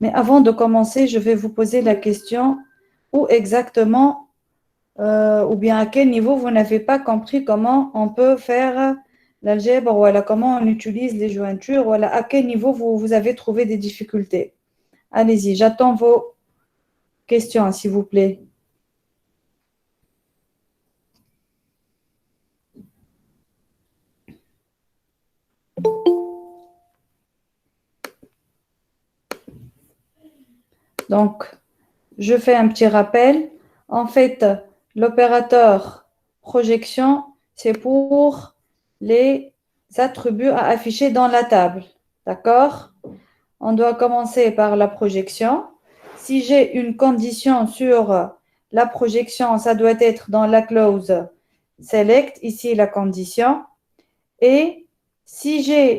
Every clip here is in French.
Mais avant de commencer, je vais vous poser la question où exactement, ou bien à quel niveau vous n'avez pas compris comment on peut faire l'algèbre, ou alors comment on utilise les jointures, ou alors à quel niveau vous avez trouvé des difficultés. Allez-y, j'attends vos questions, s'il vous plaît. Donc, je fais un petit rappel. En fait, l'opérateur projection, c'est pour les attributs à afficher dans la table. D'accord? On doit commencer par la projection. Si j'ai une condition sur la projection, ça doit être dans la clause select, ici la condition. Et si j'ai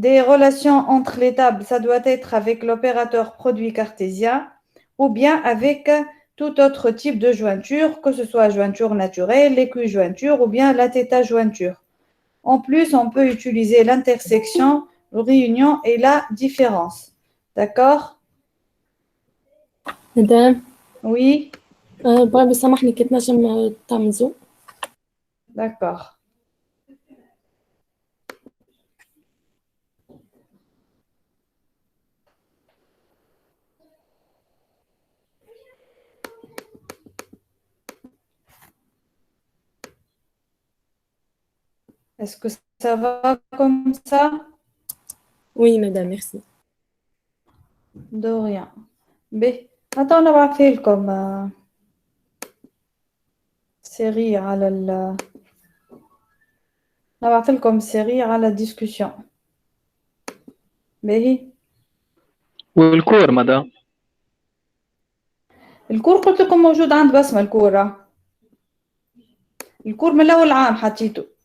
des relations entre les tables, ça doit être avec l'opérateur produit cartésien ou bien avec tout autre type de jointure, que ce soit jointure naturelle, l'équijointure ou bien la θ-jointure. En plus, on peut utiliser l'intersection, réunion et la différence. D'accord? مدام Oui? بغي سامحني كي تنجم تعمل D'accord. Est-ce que ça va comme ça? Oui madame, merci. De rien. B. Attends, on va faire comme série à la... نبعث لكم سيري على ديسكوسيون باهي. والكور مدام. الكور قلت لكم موجود عند بسمة. الكور من الأول عام حطيته.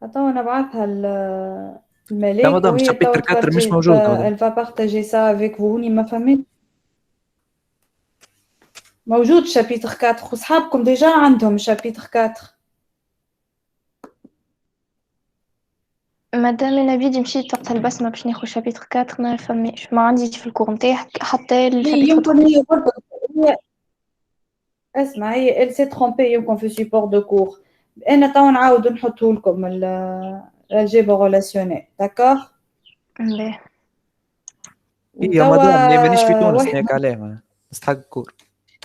Attends, نبعثها الملاك. لا مدام وهي شابتر توا 4 مش موجود مدام. elle va partager ça avec vous. هوني ما فهمت. موجود شابيتر 4 وصحابكم ديجا عندهم شابيتر 4. مادام انا بيدي مشيت وقت البسمة باش ناخذ شابيتر 4 ما فماش ما عنديش في الكور نتاعك حتى الشابيتر يمكن هي برضه اسمع، هي elle s'est trompée يمكن في سيبور دو كور. انا توا نعاود نحطه لكم الجبر ريلاسيونيل. داكور. باهي. يا مدام مانيش في تونس هيك علاه نستحق الكور.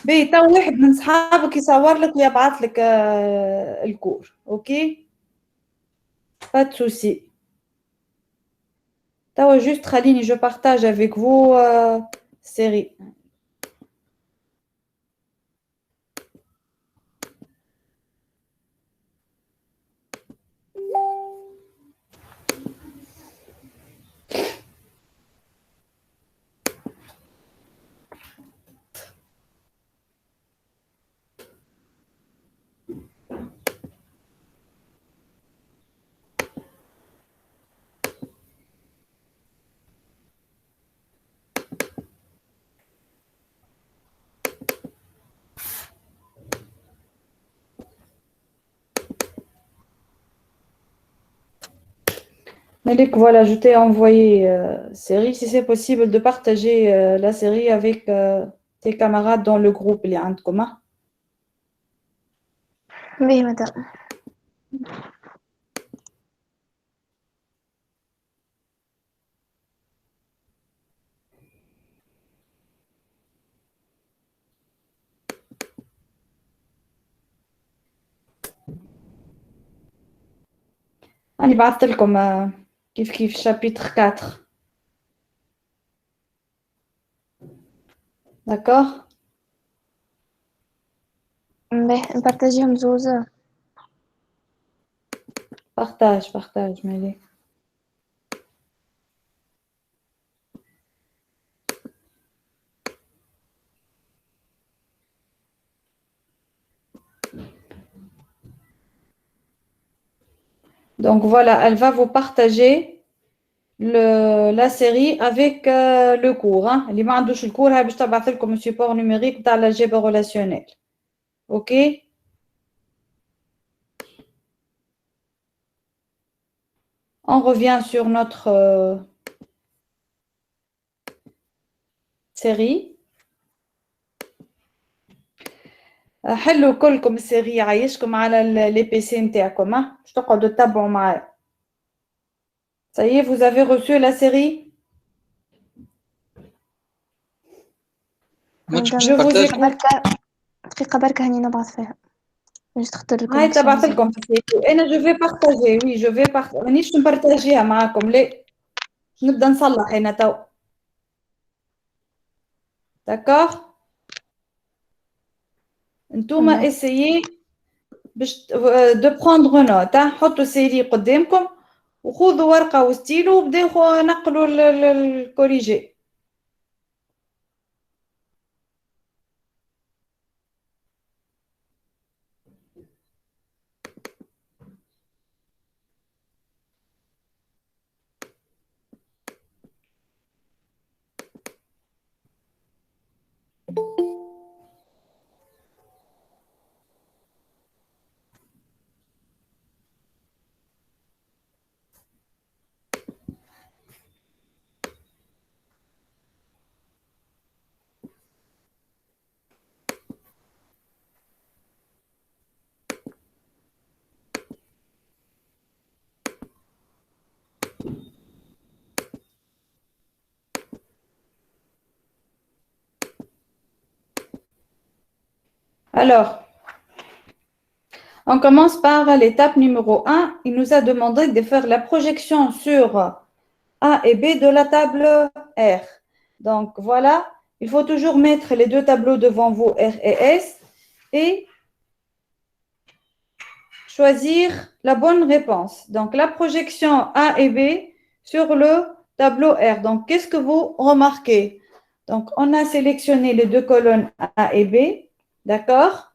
بي تو واحد من صحابك يصور لك ويبعث لك الكور. اوكي با de souci. توا juste خليني je partage avec vous série. Malik, voilà, je t'ai envoyé série. Si c'est possible de partager la série avec tes camarades dans le groupe اللي عندكم. باهي مدام. أنا بعثت لكم كيف chapitre 4. D'accord? باهي نبارطاجيهم زوز. Partage Malik. Donc voilà, elle va vous partager la série avec le cours. Hein. اللي ما عندوش الكور هاي باش تبعث لكم support numérique تاع l'algèbre relationnelle. OK? On revient sur notre série. حلوا كلكم السيري عايشكم على les PC نتاعكم ها باش تقعدوا تتبعوا معايا. Ça y est, vous avez reçu la série? Je vous écoute. دقيقة بركة هاني نبعث فيها باش تختار لكم. هاي تبعث لكم في السيري. أنا je vais partager. Oui, je vais partager. مانيش نبارتاجيها معاكم ليه؟ نبدأ نصلح هنا تو. D'accord? انتوما essayez de prendre note. حطوا السيري قدامكم وخذوا ورقة وستيلو وبداو نقلوا الكوريجي. Alors, on commence par l'étape numéro 1. Il nous a demandé de faire la projection sur A et B de la table R. Donc, voilà, il faut toujours mettre les deux tableaux devant vous, R et S, et choisir la bonne réponse. Donc, la projection A et B sur le tableau R. Donc, qu'est-ce que vous remarquez? Donc, on a sélectionné les deux colonnes A et B. D'accord?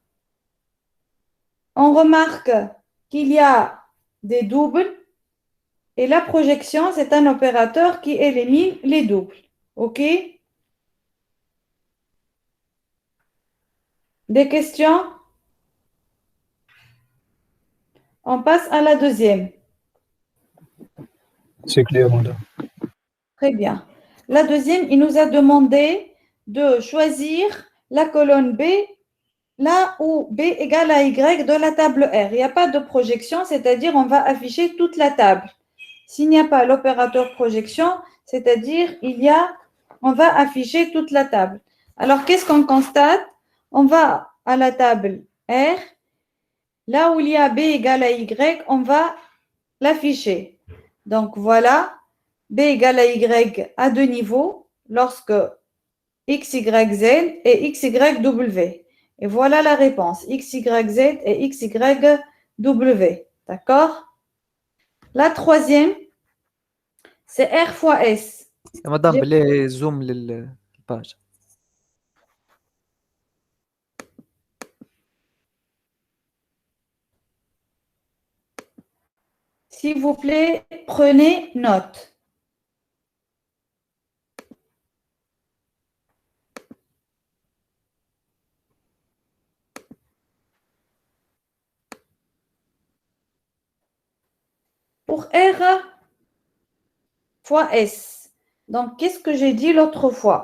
On remarque qu'il y a des doubles et la projection, c'est un opérateur qui élimine les doubles. OK? Des questions? On passe à la deuxième. C'est clair, madame. Très bien. La deuxième, il nous a demandé de choisir la colonne B là où B égale à Y de la table R. Il n'y a pas de projection, c'est-à-dire on va afficher toute la table. S'il n'y a pas l'opérateur projection, c'est-à-dire on va afficher toute la table. Alors, qu'est-ce qu'on constate? On va à la table R. Là où il y a B égale à Y, on va l'afficher. Donc, voilà, B égale à Y à deux niveaux lorsque X, Y, Z et X, Y, W. Et voilà la réponse, X, Y, Z et X, Y, W. D'accord? La troisième, c'est R fois S. madame, بلي زوم للباج. S'il vous plaît, prenez note. Pour R fois S. Donc, qu'est-ce que j'ai dit l'autre fois?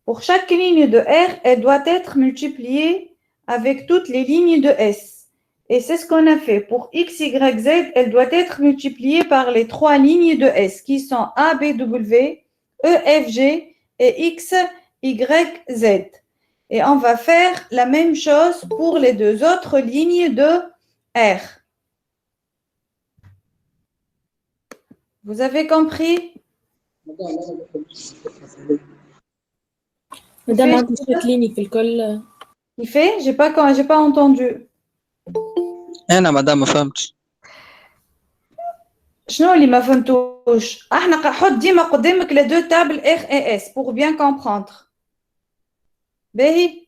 Pour chaque ligne de R, elle doit être multipliée avec toutes les lignes de S. Et c'est ce qu'on a fait. Pour X, Y, Z, elle doit être multipliée par les trois lignes de S qui sont A, B, W, E, F, G et X, Y, Z. Et on va faire la même chose pour les deux autres lignes de R. Vous avez compris? مادام عندي شكليني في الكل. Il fait? J'ai pas entendu. أنا مدام ما فهمتش. شنو اللي ما فهمتوش؟ احنا حط ديما قدامك les deux tables R et S pour bien comprendre. باهي؟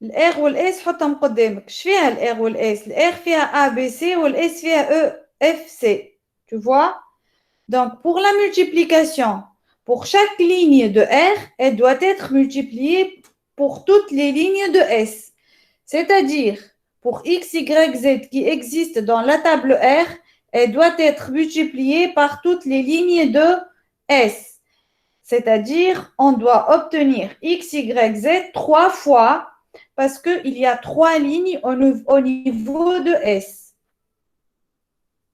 الR والS حطهم قدامك. اش فيها الR والS؟ الR فيها A B C والS فيها E F C. Tu vois? Donc, pour la multiplication, pour chaque ligne de R, elle doit être multipliée pour toutes les lignes de S. C'est-à-dire, pour X, Y, Z qui existent dans la table R, elle doit être multipliée par toutes les lignes de S. C'est-à-dire, on doit obtenir X, Y, Z 3 fois parce qu'il y a 3 lignes au niveau de S.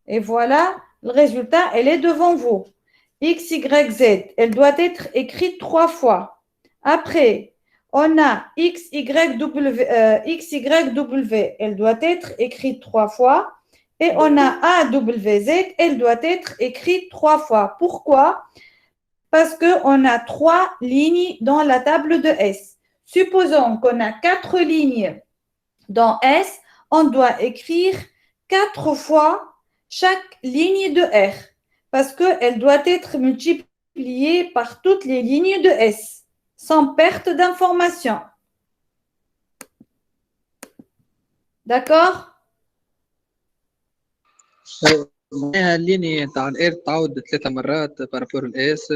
Et voilà, le résultat, elle est devant vous. X, Y, Z, elle doit être écrite 3 fois. Après, on a X, Y, W, elle doit être écrite 3 fois. Et on a A, W, Z, elle doit être écrite 3 fois. Pourquoi? Parce qu'on a 3 lignes dans la table de S. Supposons qu'on a 4 lignes dans S, on doit écrire 4 fois chaque ligne de R parce qu'elle doit être multipliée par toutes les lignes de S sans perte d'information. D'accord? معناها الليني تاع الاير تعاود 3 مرات بارابور الاس.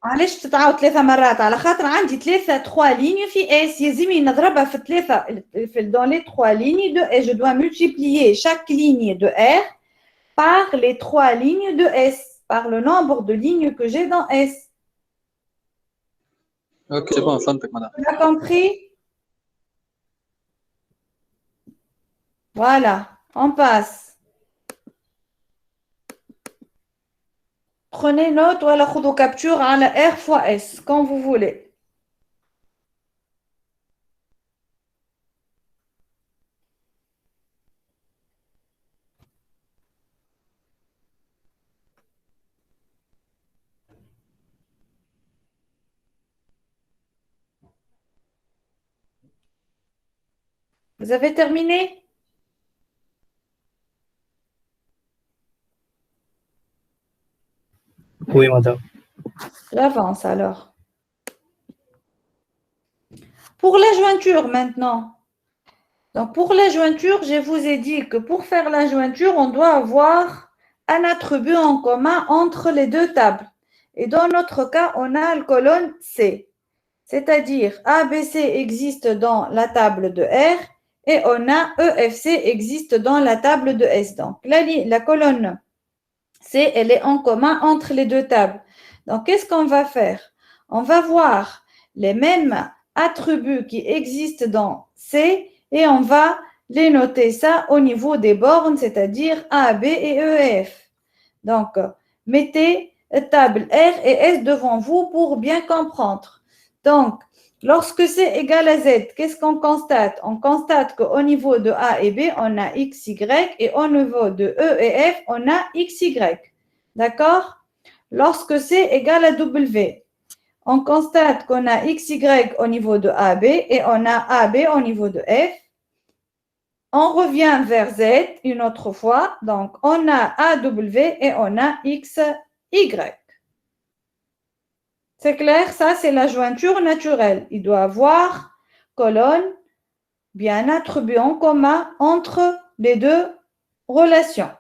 علاش تتعاود 3 مرات؟ على خاطر عندي 3 lignes في S. يلزمني نضربها في 3 dans les 3 lignes de S. Je dois multiplier chaque ligne de R par les 3 lignes de S, par le nombre de lignes que j'ai dans S. اوكي بون فهمتك مدام. Tu as compris? Voilà, on passe. Prenez note ou alors خذوا capture à la R fois S, quand vous voulez. Vous avez terminé? Oui, madame. J'avance alors. Pour la jointure maintenant. Donc pour la jointure, je vous ai dit que pour faire la jointure, on doit avoir un attribut en commun entre les deux tables. Et dans notre cas, on a la colonne C. C'est-à-dire ABC existe dans la table de R et on a EFC existe dans la table de S. Donc la colonne C, elle est en commun entre les deux tables. Donc qu'est-ce qu'on va faire? On va voir les mêmes attributs qui existent dans C et on va les noter ça au niveau des bornes, c'est-à-dire A, B et E et F. Donc, mettez table R et S devant vous pour bien comprendre. Donc, lorsque C égale à Z, qu'est-ce qu'on constate? On constate qu'au niveau de A et B, on a X, Y et au niveau de E et F, on a X, Y. D'accord? Lorsque C égale à W, on constate qu'on a X, Y au niveau de AB et on a AB au niveau de F. On revient vers Z une autre fois. Donc, on a AW et on a X, Y. C'est clair? Ça, c'est la jointure naturelle. Il doit avoir colonne bien attribuée en commun entre les deux relations.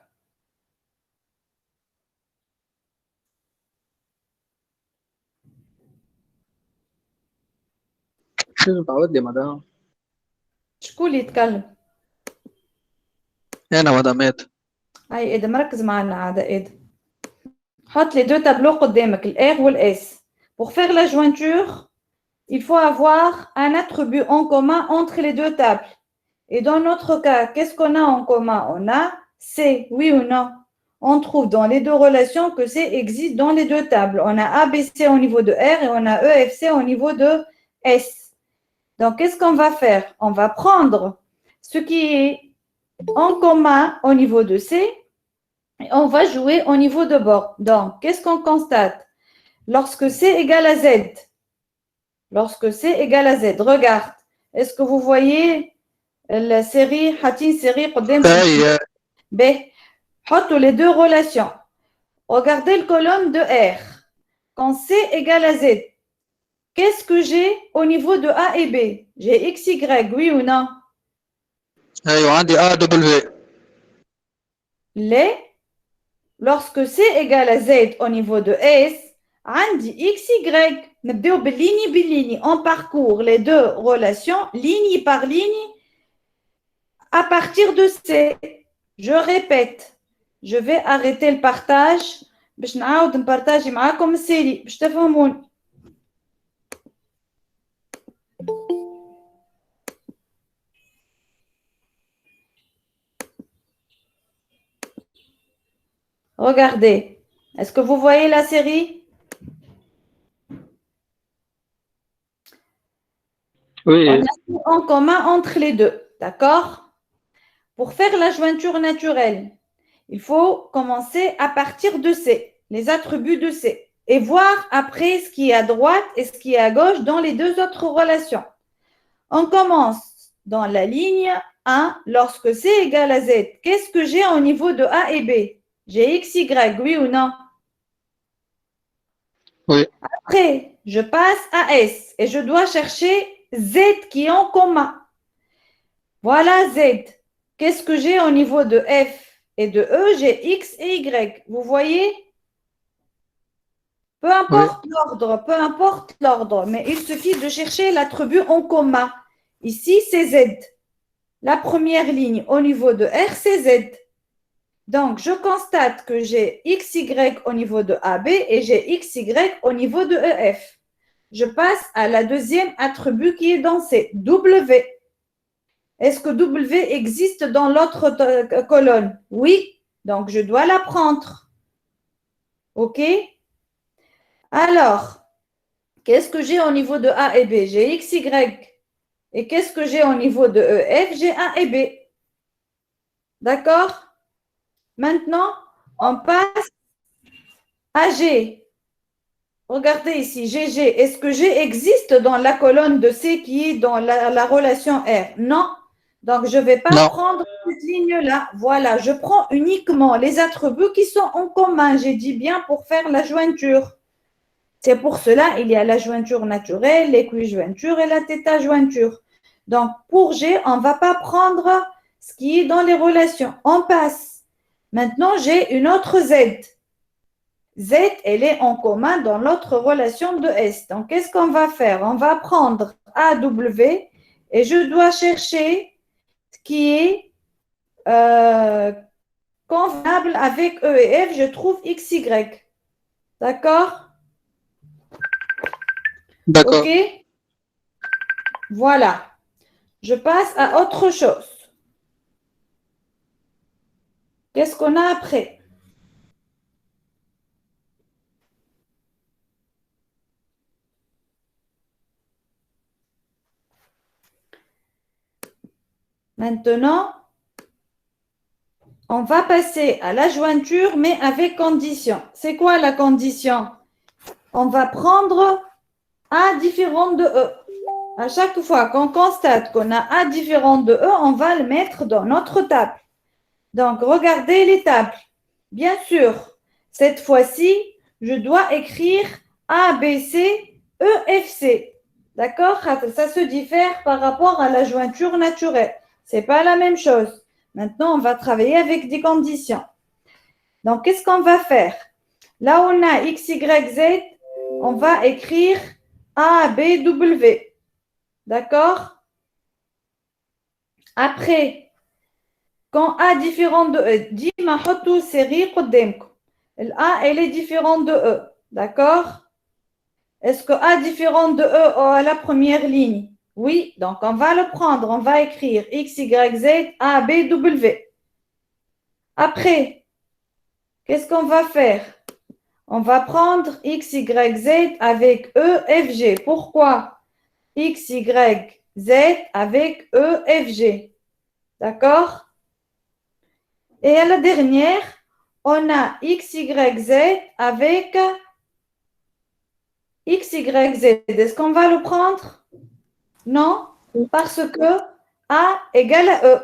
شنو تعود لي مدام؟ شكون اللي يتكلم؟ انا مدامات. هاي إيدا مركز معنا عادة إيدا. حط les deux tableaux قدامك, le R ou le S. Pour faire la jointure, il faut avoir un attribut en commun entre les deux tables. Et dans notre cas, qu'est-ce qu'on a en commun? On a C, oui ou non? On trouve dans les deux relations que C existe dans les deux tables. On a ABC au niveau de R et on a EFC au niveau de S. Donc, qu'est-ce qu'on va faire? On va prendre ce qui est en commun au niveau de C et on va jouer au niveau de bord. Donc, qu'est-ce qu'on constate? Lorsque C égale à Z, regarde, est-ce que vous voyez la série, Hatin série, B, حطوا les deux relations. Regardez le colonne de R. Quand C égale à Z, qu'est-ce que j'ai au niveau de A et B? J'ai X, Y, oui ou non? ايوه عندي A W. Les lorsque C égale à Z au niveau de S, عندي X, Y. نبداو بالligne. On parcourt les deux relations ligne par ligne à partir de C. Je répète, je vais arrêter le partage باش نعاود نبارطاجي معاكم السيري باش تفهموني. Regardez, est-ce que vous voyez la série? Oui. On a en commun entre les deux, d'accord? Pour faire la jointure naturelle, il faut commencer à partir de C, les attributs de C, et voir après ce qui est à droite et ce qui est à gauche dans les deux autres relations. On commence dans la ligne 1, lorsque C égale à Z. Qu'est-ce que j'ai au niveau de A et B? J'ai X, Y, oui ou non? Oui. Après, je passe à S et je dois chercher Z qui est en commun. Voilà Z. Qu'est-ce que j'ai au niveau de F et de E? J'ai X et Y. Vous voyez? Peu importe l'ordre, mais il suffit de chercher l'attribut en commun. Ici, c'est Z. La première ligne au niveau de R, c'est Z. Donc, je constate que j'ai XY au niveau de AB et j'ai XY au niveau de EF. Je passe à la deuxième attribut qui est dans C, W. Est-ce que W existe dans l'autre colonne? Oui, donc je dois la prendre. OK? Alors, qu'est-ce que j'ai au niveau de A et B? J'ai XY. Et qu'est-ce que j'ai au niveau de EF? J'ai A et B. D'accord? Maintenant, on passe à G. Regardez ici, GG. Est-ce que G existe dans la colonne de C qui est dans la relation R? Non. Donc, je ne vais pas prendre cette ligne-là. Voilà, je prends uniquement les attributs qui sont en commun. J'ai dit bien pour faire la jointure. C'est pour cela il y a la jointure naturelle, l'équijointure et la θ-jointure. Donc, pour G, on ne va pas prendre ce qui est dans les relations. On passe. Maintenant, j'ai une autre Z. Z, elle est en commun dans l'autre relation de S. Donc, qu'est-ce qu'on va faire? On va prendre AW et je dois chercher ce qui est convenable avec E et F. Je trouve XY. D'accord? D'accord. OK? Voilà. Je passe à autre chose. Qu'est-ce qu'on a après? Maintenant, on va passer à la jointure, mais avec condition. C'est quoi la condition? On va prendre A différent de E. À chaque fois qu'on constate qu'on a A différent de E, on va le mettre dans notre table. Donc, regardez les tables. Bien sûr, cette fois-ci, je dois écrire A, B, C, E, F, C. D'accord? Ça se diffère par rapport à la jointure naturelle. Ce n'est pas la même chose. Maintenant, on va travailler avec des conditions. Donc, qu'est-ce qu'on va faire? Là où on a X, Y, Z, on va écrire A, B, W. D'accord? Après, quand A différent de E, ديما حطوا série قدامكم. A, elle est différente de E. D'accord? Est-ce que A différent de E à la première ligne? Oui, donc on va le prendre. On va écrire X, Y, Z, A, B, W. Après, qu'est-ce qu'on va faire? On va prendre X, Y, Z avec E, F, G. Pourquoi? X, Y, Z avec E, F, G. D'accord? Et à la dernière, on a X, Y, Z avec X, Y, Z. Est-ce qu'on va le prendre? Non, parce que A égale à E.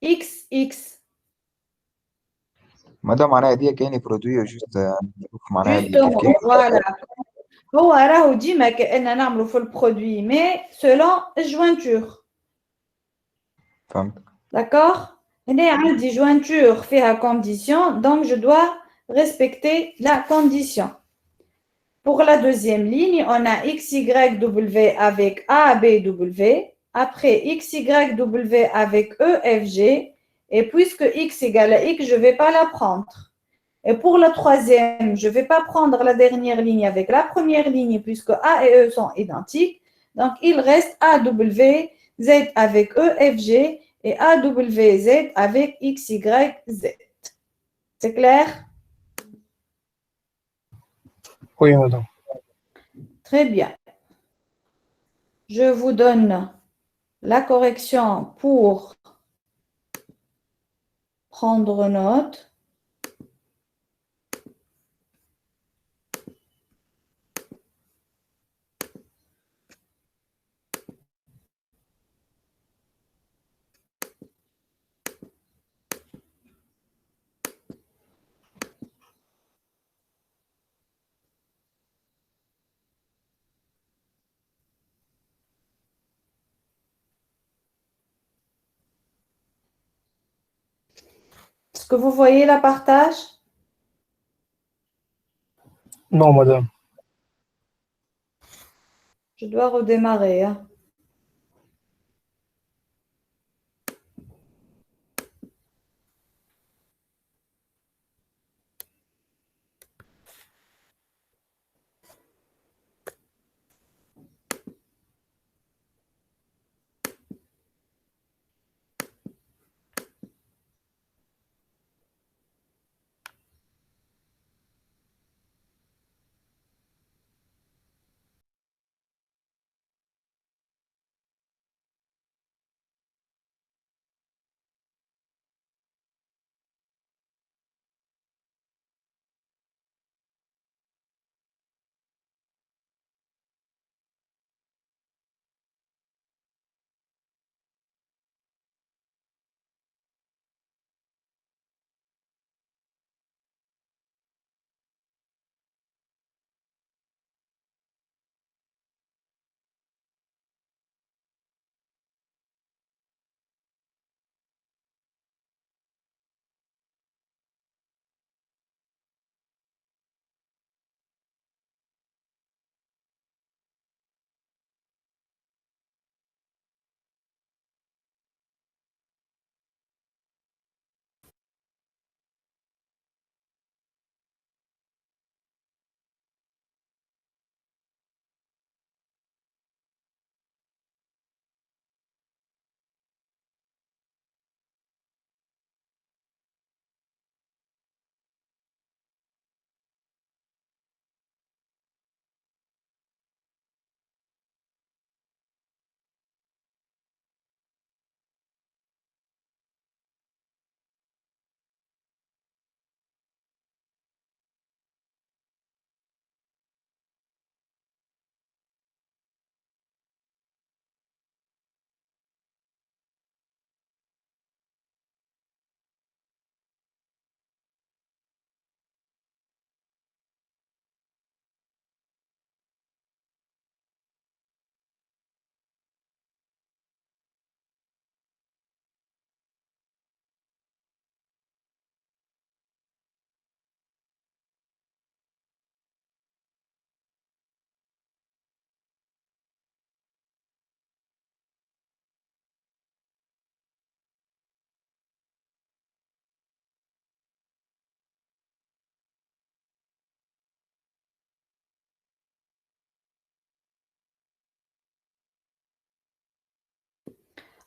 X, X. مدام معناها دي كأني برودوي جوست نشوف معناها Justement, voilà. هو راهو ديما كأننا نعملوا في البرودوي mais selon الجوانتور. فهمت. D'accord? هنا عندي jointure فيها condition donc je dois respecter la condition. Pour la deuxième ligne, on a XYW avec ABW. Après, XYW avec EFG. Et puisque X égale à X, je ne vais pas la prendre. Et pour la troisième, je ne vais pas prendre la dernière ligne avec la première ligne puisque A et E sont identiques. Donc, il reste AW, Z avec EFG et AWZ avec XYZ. C'est clair? Oui, madame. Très bien. Je vous donne la correction pour prendre note. Est-ce que vous voyez la partage? Non, madame. Je dois redémarrer.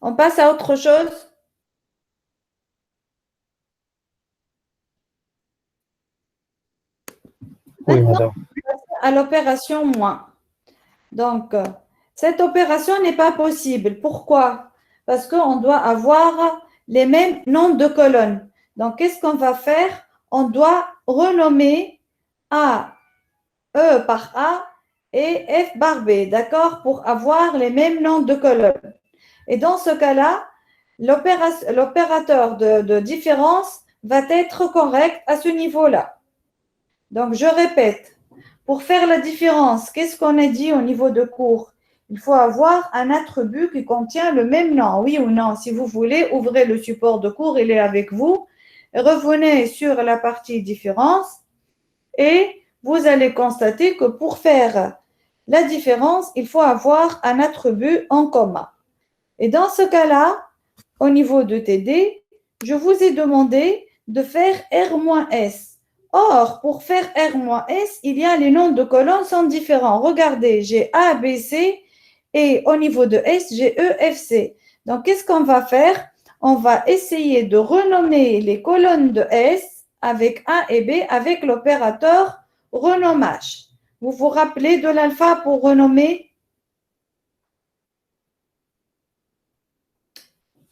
On passe à autre chose. Oui, Maintenant, madame. à l'opération moins. Donc, cette opération n'est pas possible. Pourquoi? Parce qu'on doit avoir les mêmes noms de colonnes. Donc, qu'est-ce qu'on va faire? On doit renommer A, E par A et F par B, d'accord? Pour avoir les mêmes noms de colonnes. Et dans ce cas-là, l'opérateur de différence va être correct à ce niveau-là. Donc, je répète, pour faire la différence, qu'est-ce qu'on a dit au niveau de cours? Il faut avoir un attribut qui contient le même nom, oui ou non? Si vous voulez, ouvrez le support de cours, il est avec vous. revenez sur la partie différence et vous allez constater que pour faire la différence, il faut avoir un attribut en commun. Et dans ce cas-là, au niveau de TD, je vous ai demandé de faire R-S. Or, pour faire R-S, il y a les noms de colonnes sont différents. Regardez, j'ai A, B, C et au niveau de S, j'ai E, F, C. Donc, qu'est-ce qu'on va faire? On va essayer de renommer les colonnes de S avec A et B avec l'opérateur renommage. Vous vous rappelez de l'alpha pour renommer?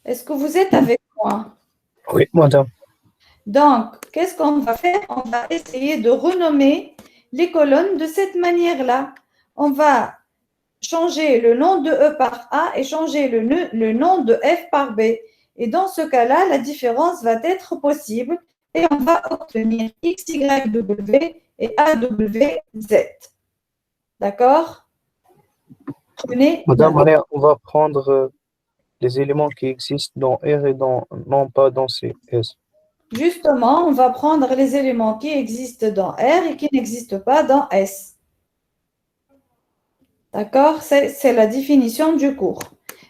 Est-ce que vous êtes avec moi? Oui, madame. Donc, qu'est-ce qu'on va faire? On va essayer de renommer les colonnes de cette manière-là. On va changer le nom de E par A et changer le nom de F par B. Et dans ce cas-là, la différence va être possible et on va obtenir XYW et AWZ. D'accord? Madame Maria, on va prendre les éléments qui existent dans R et non pas dans CS. Justement, on va prendre les éléments qui existent dans R et qui n'existent pas dans S. D'accord? C'est la définition du cours.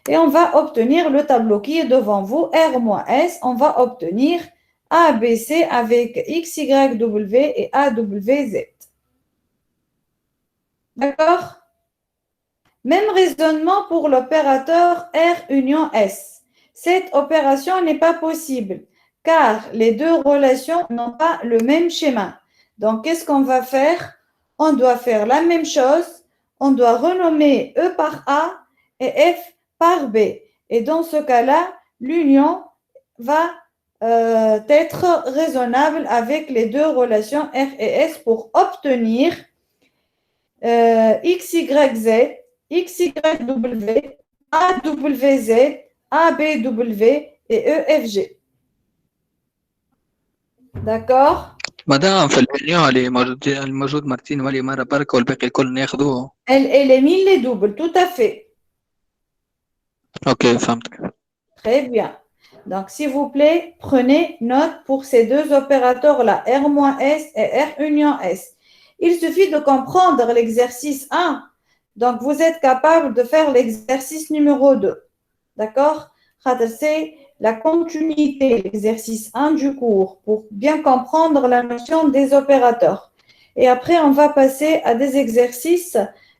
Et on va obtenir le tableau qui est devant vous, R moins S. On va obtenir ABC avec XYW et AWZ. D'accord? Même raisonnement pour l'opérateur R union S. Cette opération n'est pas possible car les deux relations n'ont pas le même schéma. Donc, qu'est-ce qu'on va faire? On doit faire la même chose. On doit renommer E par A et F par B. Et dans ce cas-là, l'union va être raisonnable avec les deux relations R et S pour obtenir XYZ, XYW, AWZ, ABW et EFG. D'accord? مدام في البنية اللي الموجود مرتين ولي مرة بركة والباقي الكل ناخذوه. Elle élimine les doubles, tout à fait. اوكي فهمتك. Très bien. Donc, s'il vous plaît, prenez note pour ces deux opérateurs-là, R-S et R union S. Il suffit de comprendre l'exercice 1. Donc, vous êtes capable de faire l'exercice numéro 2. D'accord? C'est la continuité, l'exercice 1 du cours, pour bien comprendre la notion des opérateurs. Et après, on va passer à des exercices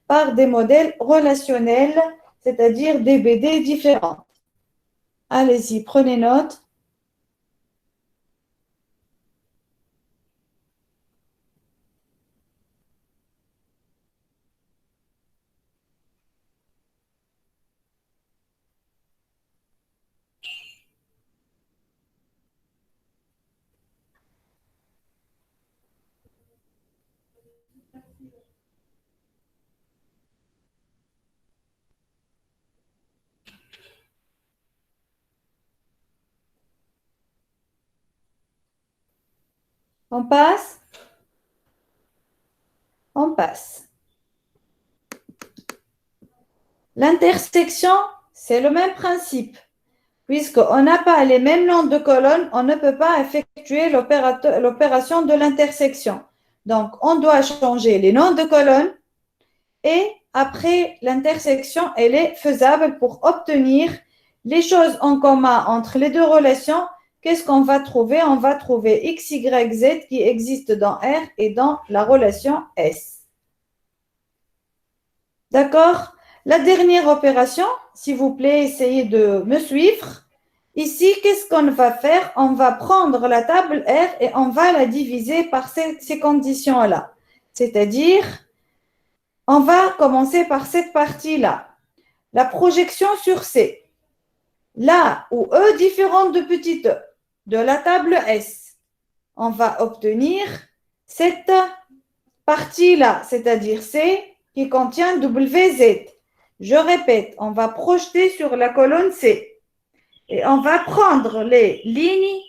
par des modèles relationnels, c'est-à-dire des BD différents. Allez-y, prenez note. On passe? On passe. L'intersection, c'est le même principe. Puisqu'on n'a pas les mêmes noms de colonnes, on ne peut pas effectuer l'opération de l'intersection. Donc, on doit changer les noms de colonnes et après, l'intersection, elle est faisable pour obtenir les choses en commun entre les deux relations. Qu'est-ce qu'on va trouver? On va trouver X, Y, Z qui existe dans R et dans la relation S. D'accord? La dernière opération, s'il vous plaît, essayez de me suivre. Ici, qu'est-ce qu'on va faire? On va prendre la table R et on va la diviser par ces conditions-là. C'est-à-dire, on va commencer par cette partie-là. La projection sur C. Là où E différente de petit e, de la table S, on va obtenir cette partie-là, c'est-à-dire C qui contient WZ. Je répète, on va projeter sur la colonne C. Et on va prendre les lignes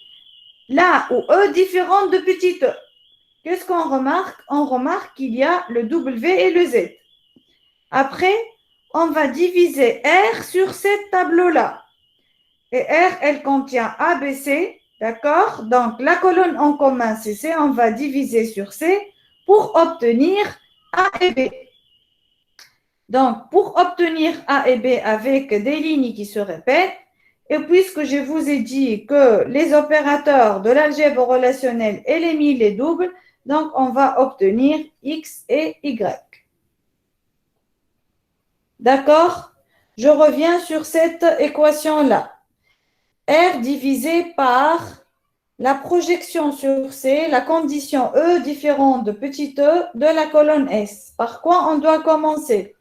là où E différente de petit e. Qu'est-ce qu'on remarque? On remarque qu'il y a le W et le Z. Après, on va diviser R sur cette tableau-là. Et R, elle contient ABC D'accord? Donc, la colonne en commun, c'est C. On va diviser sur C pour obtenir A et B. Donc, pour obtenir A et B avec des lignes qui se répètent, et puisque je vous ai dit que les opérateurs de l'algèbre relationnelle éliminent les doubles, donc on va obtenir X et Y. D'accord? Je reviens sur cette équation-là. R divisé par la projection sur C, la condition E différente de petit e de la colonne S. Par quoi on doit commencer?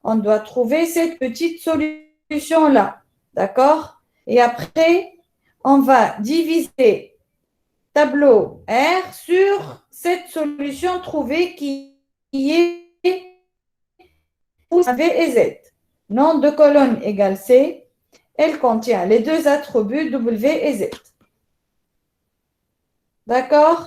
On doit trouver cette petite solution-là. D'accord? Et après, on va diviser tableau R sur cette solution trouvée qui est V et Z. Nom de colonne égale C. Elle contient les deux attributs W et Z. D'accord?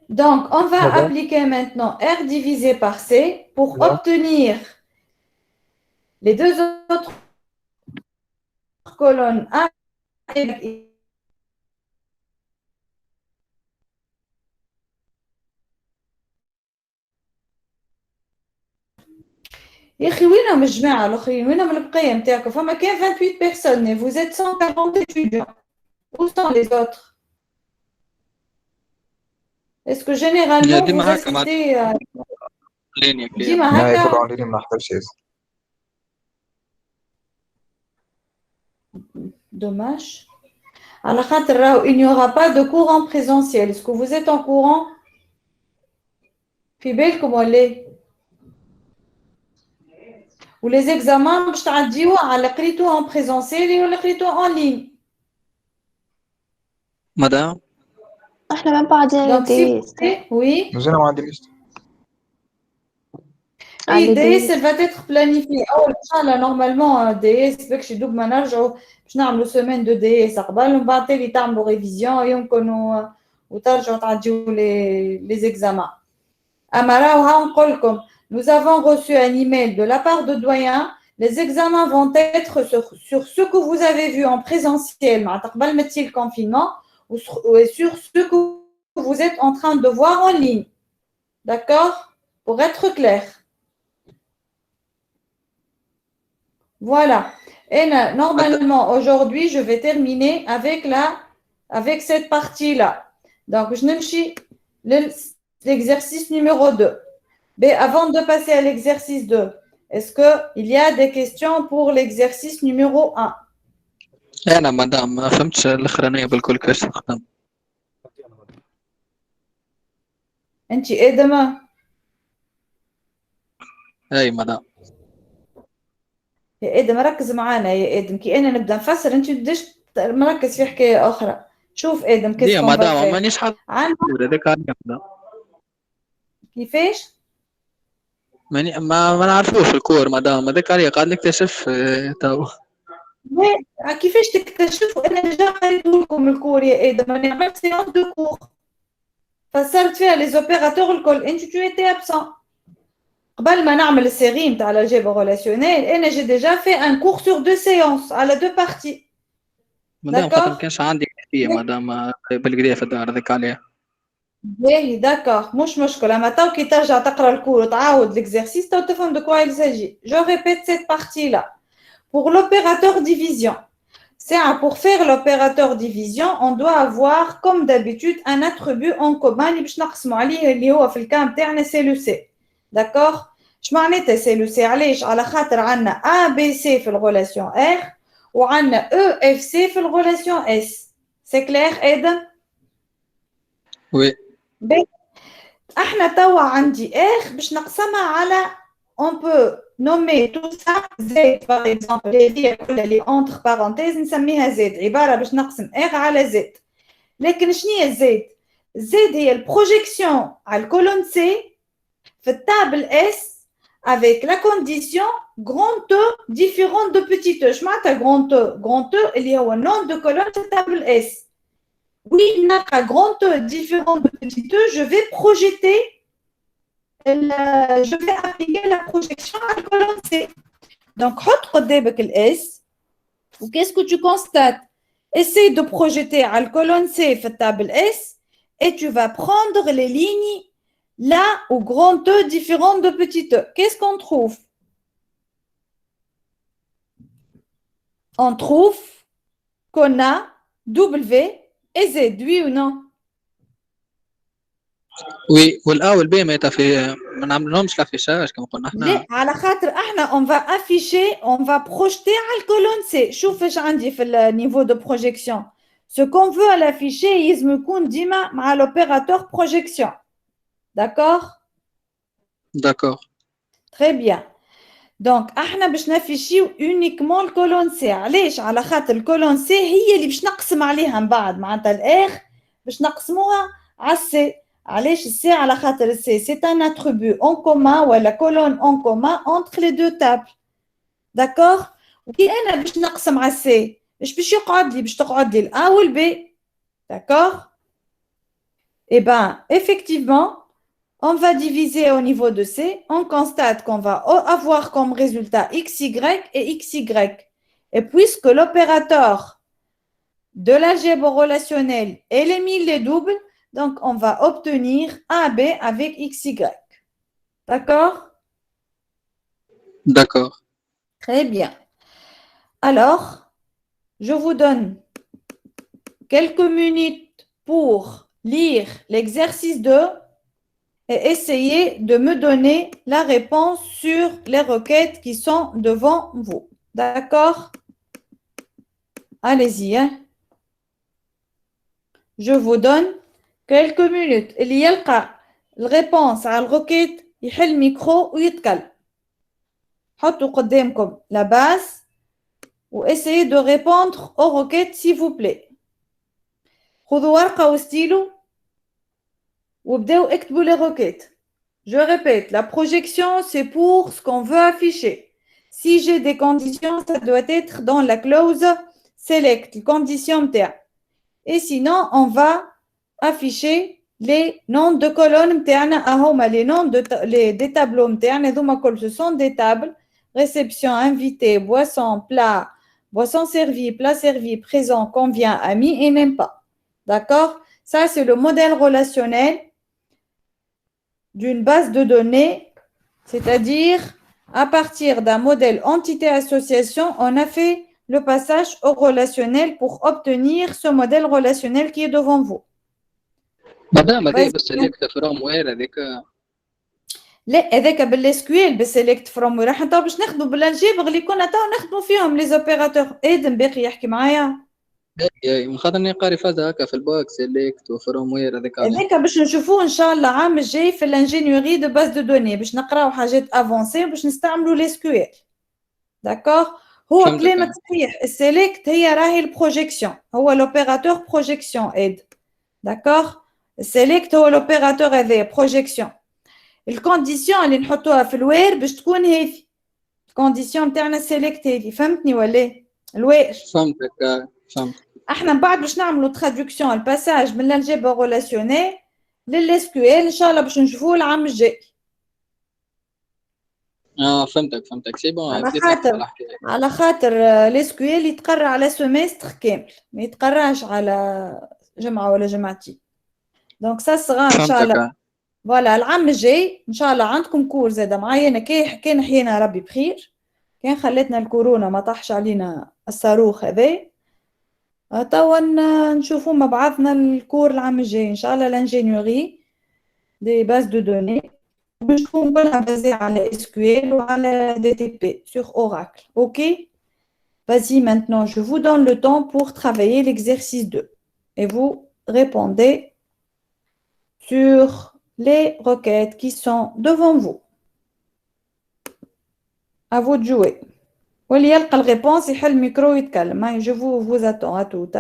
Donc, on va appliquer maintenant R divisé par C pour obtenir les deux autres colonnes A et يا اخي وينهم الجماعه الاخرين وينهم البقيه نتاعكم فما كان 28 personnes et vous êtes 140 étudiants où sont les autres est-ce que généralement vous assistez ديما لا هكا يكونوا عاملين ما نحضرش dommage على خاطر راهو il n'y aura pas de cours en présentiel est-ce que vous êtes en courant في بالكم ولا ou les examens باش تعديوها على قريتو en présentiel ولا قريتو en ligne مدام احنا ما بعدين donc si vous oui مازال ما عندناش oui DS elle va être planifiée أول حاجة normalement DS باش يدوب ما نرجعوا باش نعملوا semaine de DS قبل ومن بعد تالي تعملوا révision يمكن وترجعوا تعديوا les examens أما راهو ها نقول لكم nous avons reçu un email de la part de doyen. Les examens vont être sur ce que vous avez vu en présentiel, le confinement, ou sur ce que vous êtes en train de voir en ligne. D'accord? Pour être clair. Voilà. Et normalement, aujourd'hui, je vais terminer avec cette partie-là. Donc, je n'ai l'exercice numéro 2. Mais avant de passer à l'exercice 2, est-ce qu'il y a des questions pour l'exercice numéro 1? أنا مدام ما فهمتش الأخرانية بالكل كيفاش تخدم. أنت آدم؟ أي مدام. يا آدم ركز معانا يا آدم كي أنا نبدأ نفسر أنت بدش مركز في حكاية أخرى. شوف آدم كيف يا مدام مانيش حاضر هذاك مدام. كيفاش؟ ماني ما نعرفوش الكور مدام هذاك عليه قاعد نكتشف تو. لا كيفاش تكتشفوا انا جا قريت لكم الكور يا ادم انا عملت سيونس دو كور فسرت فيها لي زوبيراتور الكل انت تو ايتي ابسون قبل ما نعمل السيري نتاع الجبر ريلاسيونيل انا جي ديجا في ان كور سور دو سيونس على دو بارتي مدام خاطر ما كانش عندي كيفيه مدام بالكدا في الدار هذاك عليه باهي داكوغ مش مشكل اما تو كي ترجع تقرا الكور وتعاود ليكزارسيس تو تفهم دو كوا il s'agit je répète cette partie là pour l'opérateur division pour faire l'opérateur division on doit avoir comme d'habitude un attribut en commun اللي باش نقسموا عليه اللي هو في الكام تاعنا سي لو سي داكوغ اش معناتها سي لو سي علاش على خاطر عندنا ا بي سي في الريلاسيون ار وعندنا او اف سي في الريلاسيون اس سي كلير ادم وي احنا توا عندي ار باش نقسمها على on peut nommer tout ça z par exemple اللي entre parenthèses نسميها z عباره باش نقسم r على z لكن شنو هي z هي البروجيكسيون على الكولون c في التابل s avec la condition grand E différente de petit e شمعناتها grand E اللي هو nom de colonne في التابل s oui نلقى grand E différent de petit e je vais projeter je vais appliquer la projection à la colonne C. Donc, حط قدامك ال S Ou qu'est-ce que tu constates? Essaye de projeter à la colonne C fait table S et tu vas prendre les lignes là au grand E différentes de petit e. Qu'est-ce qu'on trouve? On trouve qu'on a W et Z, oui ou non? وي والا والبي معناتها في ما نعملهمش لافيشاج كما قلنا احنا. لا على خاطر احنا on va afficher, on va projeter على الكولون C. شوف ايش عندي في النيفو de projection. Ce qu'on veut à l'afficher يلزم يكون ديما مع l'opérateur projection. D'accord? داكور. Très bien. Donc احنا باش نافيشيو uniquement الكولون C. علاش؟ على خاطر الكولون C هي اللي باش نقسم عليها من بعد معناتها الاخ باش نقسموها على السي. علاش السي؟ على خاطر السي c'est un attribut en commun ولا colonne en commun entre les deux tables. D'accord? وكي انا باش نقسم على السي ايش باش يقعد لي؟ باش تقعد لي الA والB. D'accord? Eh ben effectivement on va diviser au niveau de C, on constate qu'on va avoir comme résultat XY et XY. Et puisque l'opérateur de l'algèbre relationnelle élimine les doubles, donc on va obtenir AB avec XY. D'accord? D'accord. Très bien. Alors, je vous donne quelques minutes pour lire l'exercice 2 et essayer de me donner la réponse sur les requêtes qui sont devant vous. D'accord? Allez-y. Hein? Je vous donne quelques minutes. اللي يلقى الريبونس على الrequête يحل ميكرو ويتكلم. حطوا قدامكم la base ou essayez de répondre aux requêtes s'il vous plaît. خذوا ورقة وستيلو وابداو اكتبوا les requêtes. Je répète, la projection, c'est pour ce qu'on veut afficher. Si j'ai des conditions, ça doit être dans la clause select, condition terme. Et sinon, on va afficher les noms de colonnes les noms des tableaux ce sont des tables. Réception, invité, boisson, plat, boisson servie, plat servi, présent, convient, ami et n'aime pas. D'accord? Ça, c'est le modèle relationnel d'une base de données, c'est-à-dire à partir d'un modèle entité-association, on a fait le passage au relationnel pour obtenir ce modèle relationnel qui est devant vous. مادام هذه بالسلكت فروم وير هذيك. لا هذاك بالسكيول بالسيلكت فروم وير راح تو باش ناخذوا بالالجبر اللي كنا تو نخدموا فيهم لي زوبيراتور. ادم باقي يحكي معايا. اي من خاطر اني قاري فازا هكا في الباك سيلكت وفروم وير هذاك. هذاك باش نشوفوه ان شاء الله العام الجاي في الانجينيوري دو باز دو دوني باش نقراو حاجات افونسي باش نستعملوا لي سكيول. داكور؟ هو كلمه صحيح السيلكت هي راهي البروجيكسيون هو لوبيراتور بروجيكسيون اد. داكور؟ السيلكت هو لوبيراتور هذا بروجيكسيون. الكونديسيون اللي نحطوها في الوير باش تكون هذه الكونديسيون تاعنا سيلكت هذه. فهمتني ولا الوير؟ فهمتك. فهمت. احنا من بعد باش نعملوا ترادكسيون الباساج من الالجبر ريلاسيونيل للاس كيو ال ان شاء الله باش نشوفوه العام الجاي. فهمتك سي بون. على خاطر الاس كيو ال يتقرا على سيمستر كامل ما يتقراش على جمعه ولا جمعتين. دونك سا صغار ان شاء الله. فوالا العام الجاي ان شاء الله عندكم كور زاده معايا. كان حيانا ربي بخير كان خلتنا الكورونا ما طاحش علينا الصاروخ هذا. توا نشوفوا مع بعضنا الكور العام الجاي ان شاء الله l'ingénierie des bases de données باش تكون كلها بازي على SQL وعلى DTP sur Oracle. OK? Vas-y, maintenant je vous donne le temps pour travailler l'exercice 2 et vous répondez sur les requêtes qui sont devant vous. À vous de jouer. واللي يلقى الريبونس يحل ميكرو ويتكلم. Je vous attends à toutes.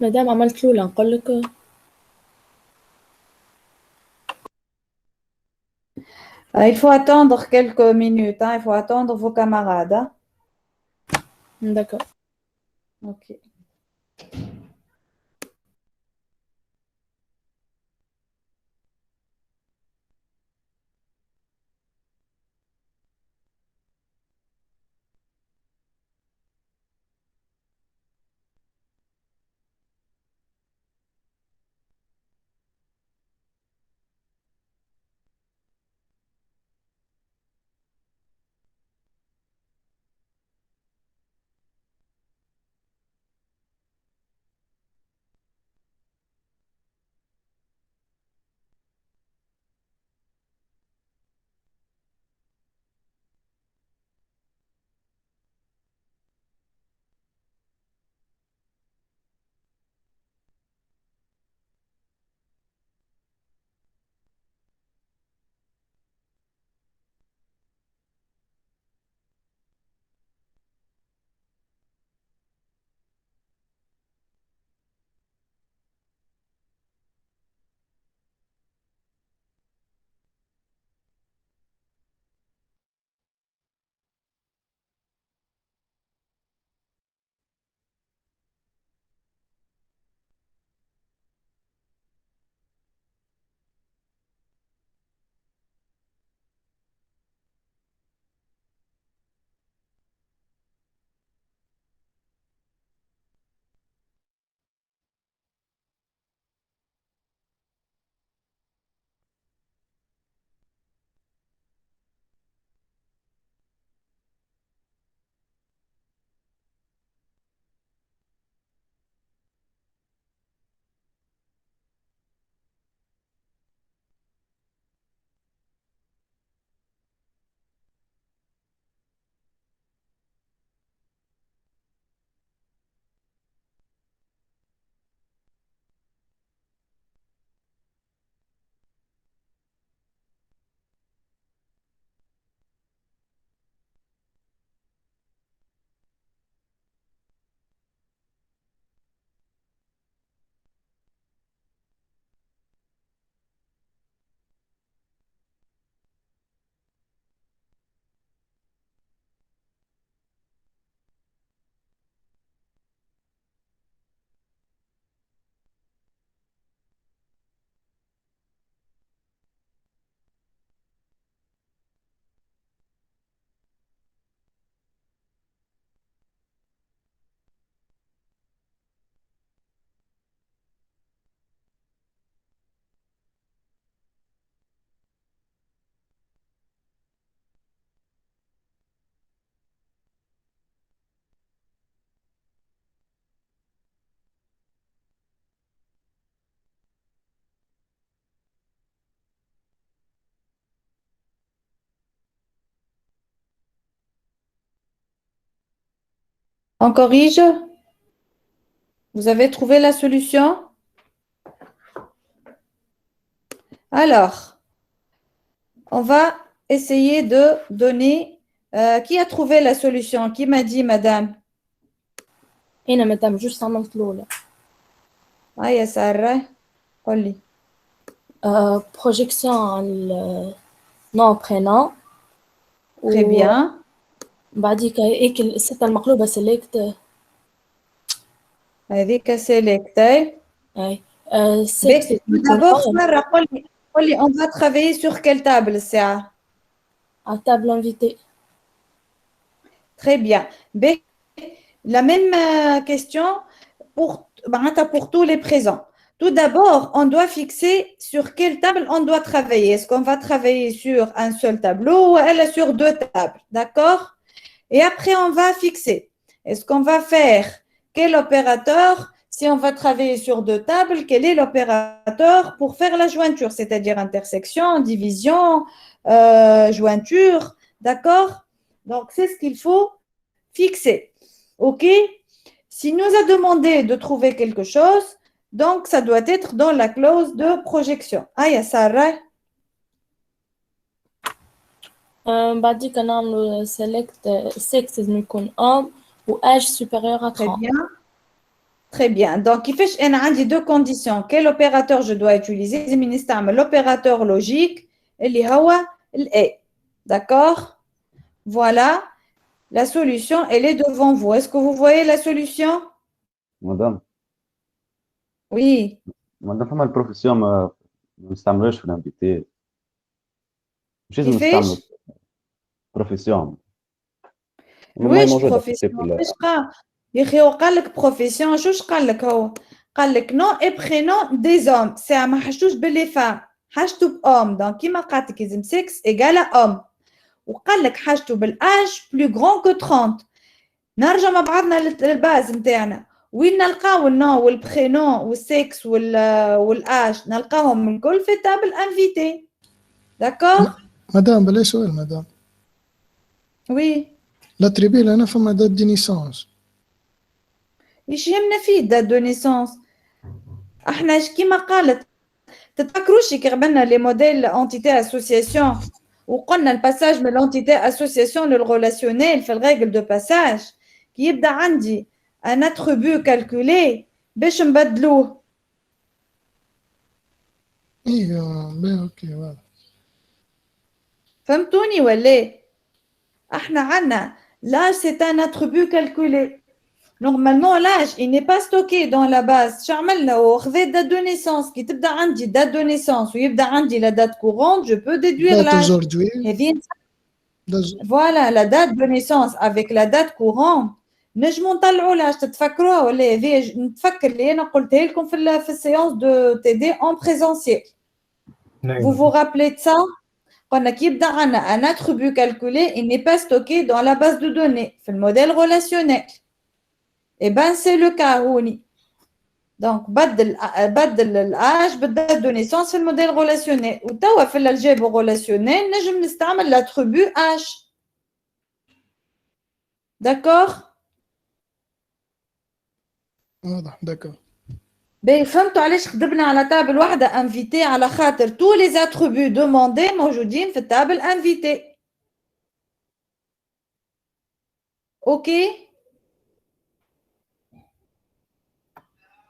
مادام عملت الأولى نقول لك Il faut attendre quelques minutes, hein, il faut attendre vos camarades. Hein. d'accord. Ok. On corrige? Vous avez trouvé la solution? Alors, on va essayer de donner. Qui a trouvé la solution? Qui m'a dit, madame? هنا مادام جوست عملت الأولى Ah, ya Sarah. قولي. بروجيكسيون على نوع برينون Très bien. وبعديك هيك الستة المقلوبة سيلكت هذيك سيلكتي. أي Tout d'abord, Sarah, قولي, on va travailler sur quelle table, الساعة? على table invitée. Très bien. B, la même question pour tous les présents. Tout d'abord, on doit fixer sur quelle table on doit travailler. Est-ce qu'on va travailler sur un seul tableau ou elle est sur deux tables? D'accord? Et après, on va fixer. Est-ce qu'on va faire quel opérateur? Si on va travailler sur deux tables, quel est l'opérateur pour faire la jointure? C'est-à-dire intersection, division, jointure. D'accord? Donc, c'est ce qu'il faut fixer. OK? S'il nous a demandé de trouver quelque chose, donc ça doit être dans la clause de projection. Ah, il y a Sarah. بعديك نعملوا select sexe لازم يكون homme و âge supérieur à Très 30. bien. Très bien. Donc, il fait j'ai deux conditions. Quel opérateur je dois utiliser? L'opérateur logique, اللي هو ال. D'accord? Voilà. La solution, elle est devant vous. Est-ce que vous voyez la solution? مدام Oui. فما البروفيسيون ما نستعملوش في الانفيتي، مش لازم نستعملوا كيفاش؟ بروفيسيون. ما هي ويش موجودة في الكتاب بروفيسيون؟ ولا ايش قال؟ يا اخي هو قال لك بروفيسيون، شوش قال لك هو؟ قال لك نو اي برينون دي زوم، سي ما حشتوش باللي فام، حاجته بأم، دونك كيما قالت لك يلزم سكس ايكال أم، وقال لك حاجته بالاج بلو غران كو 30. نرجع مع بعضنا للباز نتاعنا، وين نلقاو النو والبرينون والسكس والاج؟ نلقاهم الكل في تابل انفيتي. داكور؟ مدام بلاش سؤال مدام. وي. لاتريبي انا فما دات دي نيسونس. ايش يهمنا فيه دات دو نيسونس؟ احنا كيما قالت تتفكروش كي قبلنا لي موديل انتيتي اسوسياسيون وقلنا الباساج من l'entité association للريلاسيونيل في الريغل دو باساج كي يبدا عندي ان اتريبيو كالكولي باش نبدلوه. ايوه بي اوكي فوالا. فهمتوني ولا؟ احنا عندنا l'âge c'est un attribut calculé. Normalement, l'âge, il n'est pas stocké dans la base. شعملنا وخذيت date de naissance qui تبدا عندي date de naissance ويبدا عندي la date courante, je peux déduire date l'âge. aujourd'hui. هذه Voilà, la date de naissance avec la date courante. نجمو نطلعوا l'âge تتفكروها ولا؟ هذه نتفكر اللي انا قلتها لكم في السيونس دو تي دي en présentiel. Vous vous rappelez de ça? قلنا كي يبدا عندنا un attribut calculé, il n'est pas stocké dans la base de données في الموديل relationnel. Eh bien, c'est le cas, Rouni. Donc, بدل الâge بالdate de naissance في الموديل relationnel. وتوا في الالجبر relationnel نجم نستعمل l'attribut H. D'accord? واضح داكور. باهي فهمتوا علاش خدمنا على تابل واحدة انفيتي؟ على خاطر tous les attributs demandés موجودين في التابل انفيتي. اوكي؟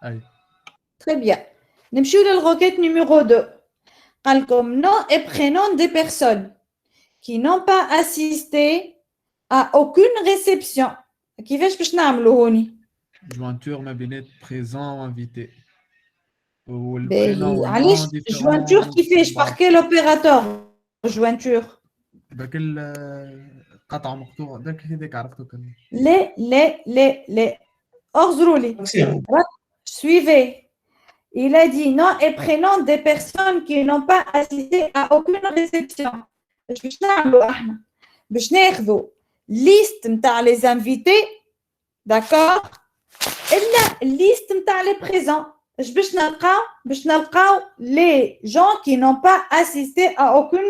أي. Très bien. نمشيو للروكيت numéro 2. قال لكم nom et prénom des personnes qui n'ont pas assisté à aucune réception. كيفاش باش نعملوا هوني؟ جوانتور ما بين بريزون وانفيتي. باهي علاش جوانتور كيفاش؟ باغ كيل اوبيراتور جوانتور؟ داك قطع مقطوع داك هذاك عرفتو كان. لا اغزروا لي. Suivez. Il a dit nom et prénom des personnes qui n'ont pas assisté à aucune réception. باش نعملوا احنا؟ باش ناخذوا ليست نتاع لي انفيتي، داكور؟ الا الليست نتاع لي بريزون. باش نلقاو؟ باش نلقاو لي جون كي نون با اسيستي ا اوكون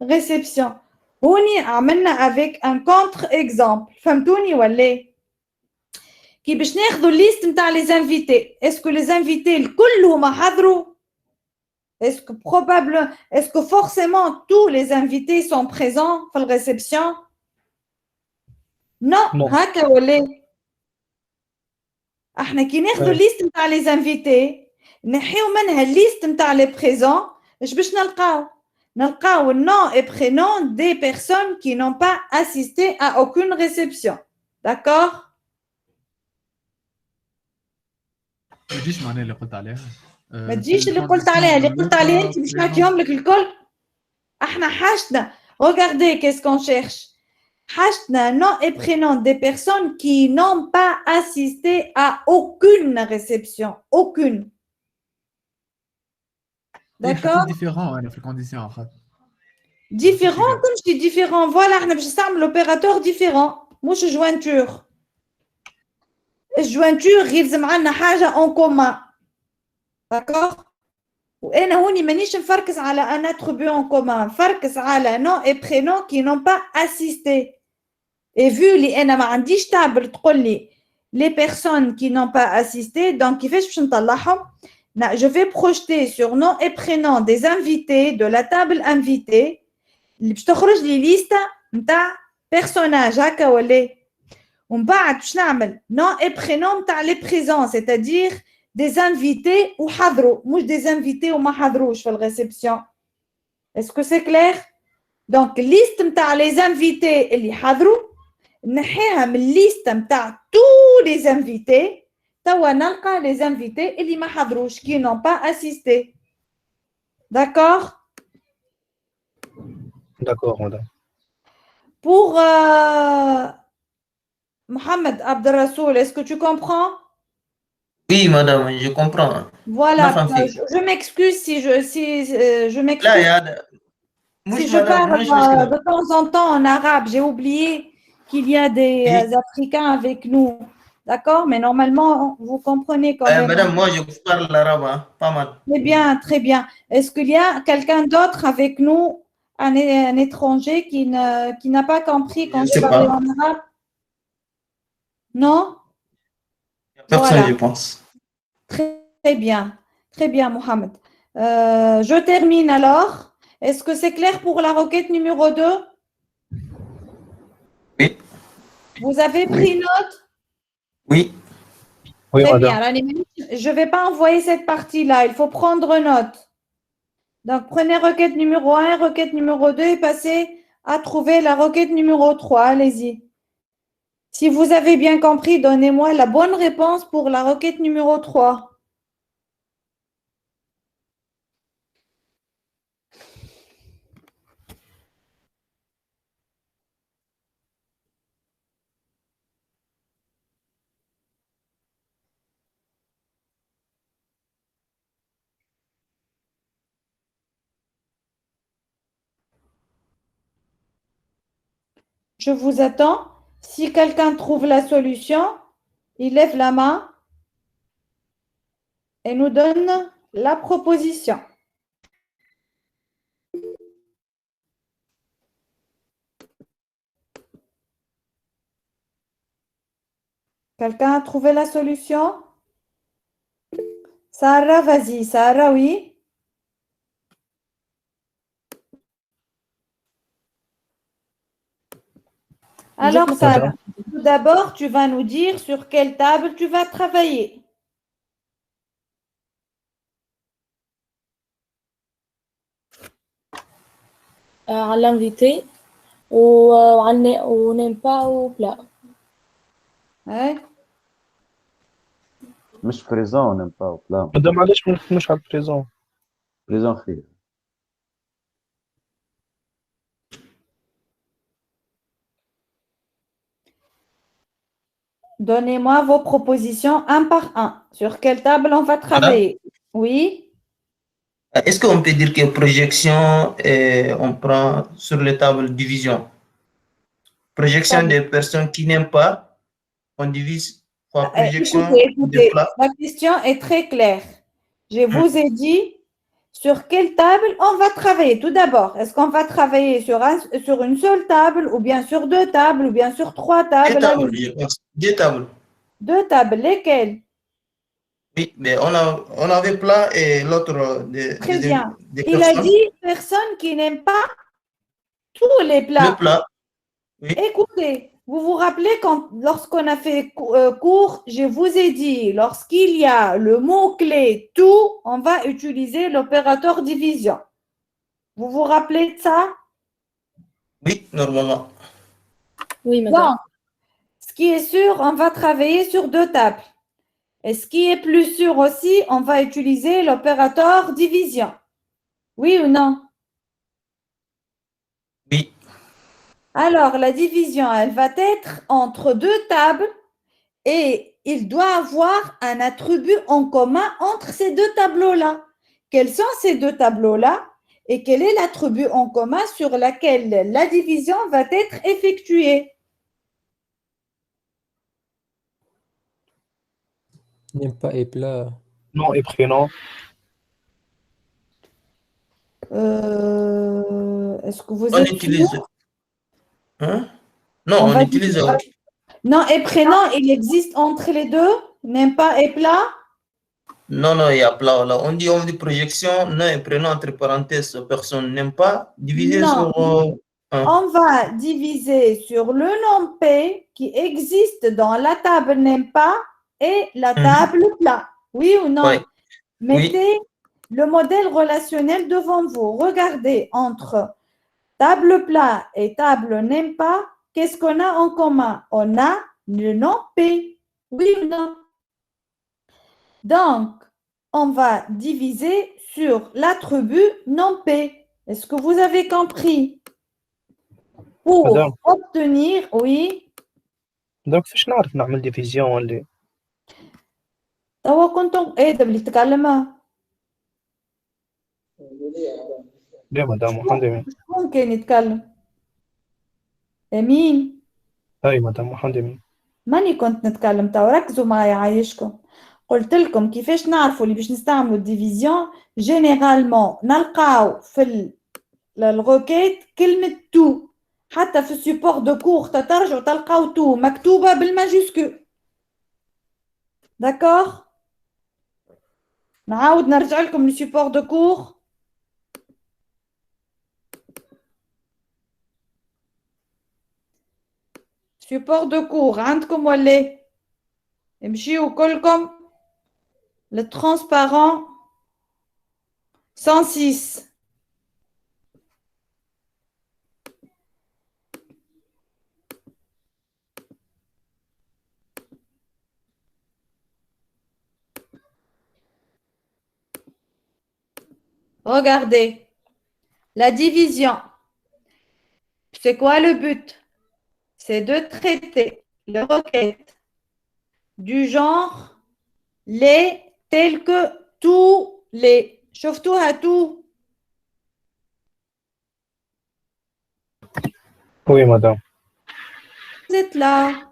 ريسبسيون. هوني عملنا افيك ان كونتر اكزامبل. فهمتوني ولا؟ كي باش ناخذوا الليست نتاع لي انفيتي، اسكو لي انفيتي الكل هما حضروا؟ اسكو بروبابل اسكو فورسيمون tous les invités sont présents في الريسبسيون؟ نو هكا ولا؟ احنا كي ناخذوا الليست نتاع لي انفيتي نحيو منها الليست نتاع لي بريزون، اش باش نلقاو؟ نلقاو النون اي برينون دي بيرسون كي نون با اسيستي ا اوكون ريسبسيون. داكور؟ ما تجيش معناها اللي قلت عليها. ما تجيش اللي قلت عليها، اللي قلت عليها انت باش نعطيهم لك الكل. احنا حاجتنا regardez qu'est-ce qu'on cherche. حاجتنا nom et prénom des personnes qui n'ont pas assisté à aucune réception, aucune. D'accord? différent انا في الكونديسيون اخر. Différent comme je dis différent. Voilà, احنا باش نستعمل l'opérateur différent مش jointure. الجوانتور يلزم عندنا حاجة en commun. D'accord? وانا هوني مانيش نفركز على ان اتريبيو ان كومان، نفركز على نو اي برينون كي نون با اسيستي. اي فيو لي انا ما عنديش تابل تقول لي لي بيرسون كي نون با اسيستي، دونك كيفاش باش نطلعهم؟ جو في بروجيتي سور نو اي برينون دي انفيتي دو لا تابل انفيتي اللي باش تخرج لي ليستا نتاع بيرسوناج هكا ولا؟ ومن بعد باش نعمل nom et prénom تاع les présents, c'est-à-dire des invités وحضروا, مش des invités وما حضروش في الريسبسيون. Est-ce que c'est clair? Donc liste نتاع les invités اللي حضروا نحيها من الليست نتاع tous les invités. توا نلقى les invités اللي ما حضروش qui n'ont pas assisté. D'accord? D'accord, madame. Pour Mohamed Abdelrassoul, est-ce que tu comprends? Oui, madame, je comprends. Voilà, je m'excuse si je m'excuse. Si je parle de temps en temps en arabe, j'ai oublié qu'il y a des Africains avec nous. D'accord? Mais normalement, vous comprenez quand même. Madame, moi, je parle l'arabe, hein, pas mal. Très bien, très bien. Est-ce qu'il y a quelqu'un d'autre avec nous, un étranger qui n'a pas compris quand je parlais en arabe? Non? Personne, voilà. Je pense. Très bien, Mohamed. Je termine alors. Est-ce que c'est clair pour la requête numéro 2? Oui. Vous avez pris note? Oui. Oui, très madame. bien. Je ne vais pas envoyer cette partie-là. Il faut prendre note. Donc, prenez requête numéro 1, requête numéro 2 et passez à trouver la requête numéro 3. Allez-y. Si vous avez bien compris, donnez-moi la bonne réponse pour la requête numéro 3. Je vous attends. Si quelqu'un trouve la solution, il lève la main et nous donne la proposition. Quelqu'un a trouvé la solution? Sarah, vas-y. Sarah, oui. Alors, Sarah, tout d'abord, tu vas nous dire sur quelle table tu vas travailler. على l'invité ou n'aime pas au plat. Ouais. مش بريزون نيم با بلا مادام علاش ما نخدموش على البريزون؟ بريزون خير. Donnez-moi vos propositions un par un. Sur quelle table on va travailler? Oui. Est-ce qu'on peut dire que projection, on prend sur les tables division? Projection des personnes qui n'aiment pas, on divise par projection des plats. La question est très claire. Je vous ai dit sur quelle table on va travailler. Tout d'abord, est-ce qu'on va travailler sur une seule table ou bien sur deux tables ou bien sur trois tables? Deux tables, je pense. Deux tables. Deux tables, lesquelles? Oui, mais on avait plat et l'autre très bien. Il a dit personne qui n'aime pas tous les plats. Le plat. Oui. Écoutez, vous vous rappelez lorsqu'on a fait cours, je vous ai dit, lorsqu'il y a le mot-clé tout, on va utiliser l'opérateur division. Vous vous rappelez de ça? Oui, normalement. Oui, madame. Donc, ce qui est sûr, on va travailler sur deux tables. Et ce qui est plus sûr aussi, on va utiliser l'opérateur division. Oui ou non? Oui. Alors, la division, elle va être entre deux tables et il doit avoir un attribut en commun entre ces deux tableaux-là. Quels sont ces deux tableaux-là et quel est l'attribut en commun sur lequel la division va être effectuée? N'aime pas et plat. Nom et prénom. Est-ce que vous On êtes utilise. Hein? Non, on utilise. Non et prénom, il existe entre les deux? N'aime pas et plat? Non, il y a plat là. On dit projection, non et prénom entre parenthèses, personne n'aime pas. Divisé sur. On va diviser sur le nom P qui existe dans la table n'aime pas et la table plat. Oui ou non? Oui. Mettez le modèle relationnel devant vous. Regardez entre table plat et table n'aime pas. Qu'est-ce qu'on a en commun? On a le nom P. Oui ou non? Donc, on va diviser sur l'attribut non P. Est-ce que vous avez compris? Pour Madame. obtenir, oui. Donc فاش نعرف نعمل ديفيزيون ولا توا كنتم ادم اللي تكلم. لا مدام محمد أمين. ممكن يتكلم. امين. اي مدام محمد أمين. ماني كنت نتكلم توا، ركزوا معايا عايشكم. قلت لكم كيفاش نعرفوا اللي باش نستعملوا الديفيزيون. جينيرالمون نلقاو في الروكيت كلمة تو، حتى في السيبور دو كور ترجعوا تلقاو تو مكتوبة بالماجيسكول. داكور؟ نعاود نرجع لكم للسيبور دو كور. سيبور دو كور عندكم ولا؟ امشيو كلكم للترانسبارون 106. Regardez, la division. C'est quoi le but? C'est de traiter les requêtes du genre les tels que tous les. شفتوها tout. Oui madame. Vous êtes là.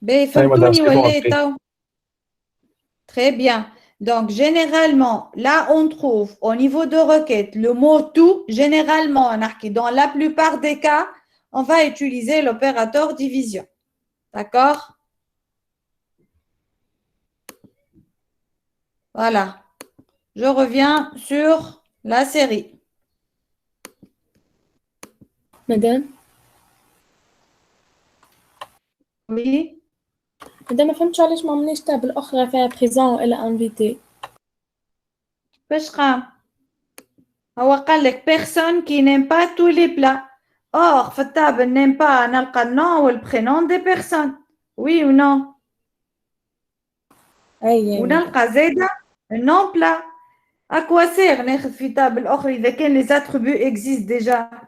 فهمتوني ولا؟ Très bien. Donc, généralement, là, on trouve au niveau de requête le mot tout. Généralement, dans la plupart des cas, on va utiliser l'opérateur division. D'accord? Voilà. Je reviens sur la série. Madame? Oui? Madame, ما فهمتش علاش ما عملناش تابل أخرى فيها بريزون ولا انفيتي. باش قام؟ هو قال لك personne qui n'aime pas tous les plats. Or, في التابل n'aime pas نلقى النوم والبرينون des personnes. Oui ou non? أي. ونلقى زايدة النوم بلا. À quoi sert ناخذ في تابل أخرى إذا كان les attributs existent déjà.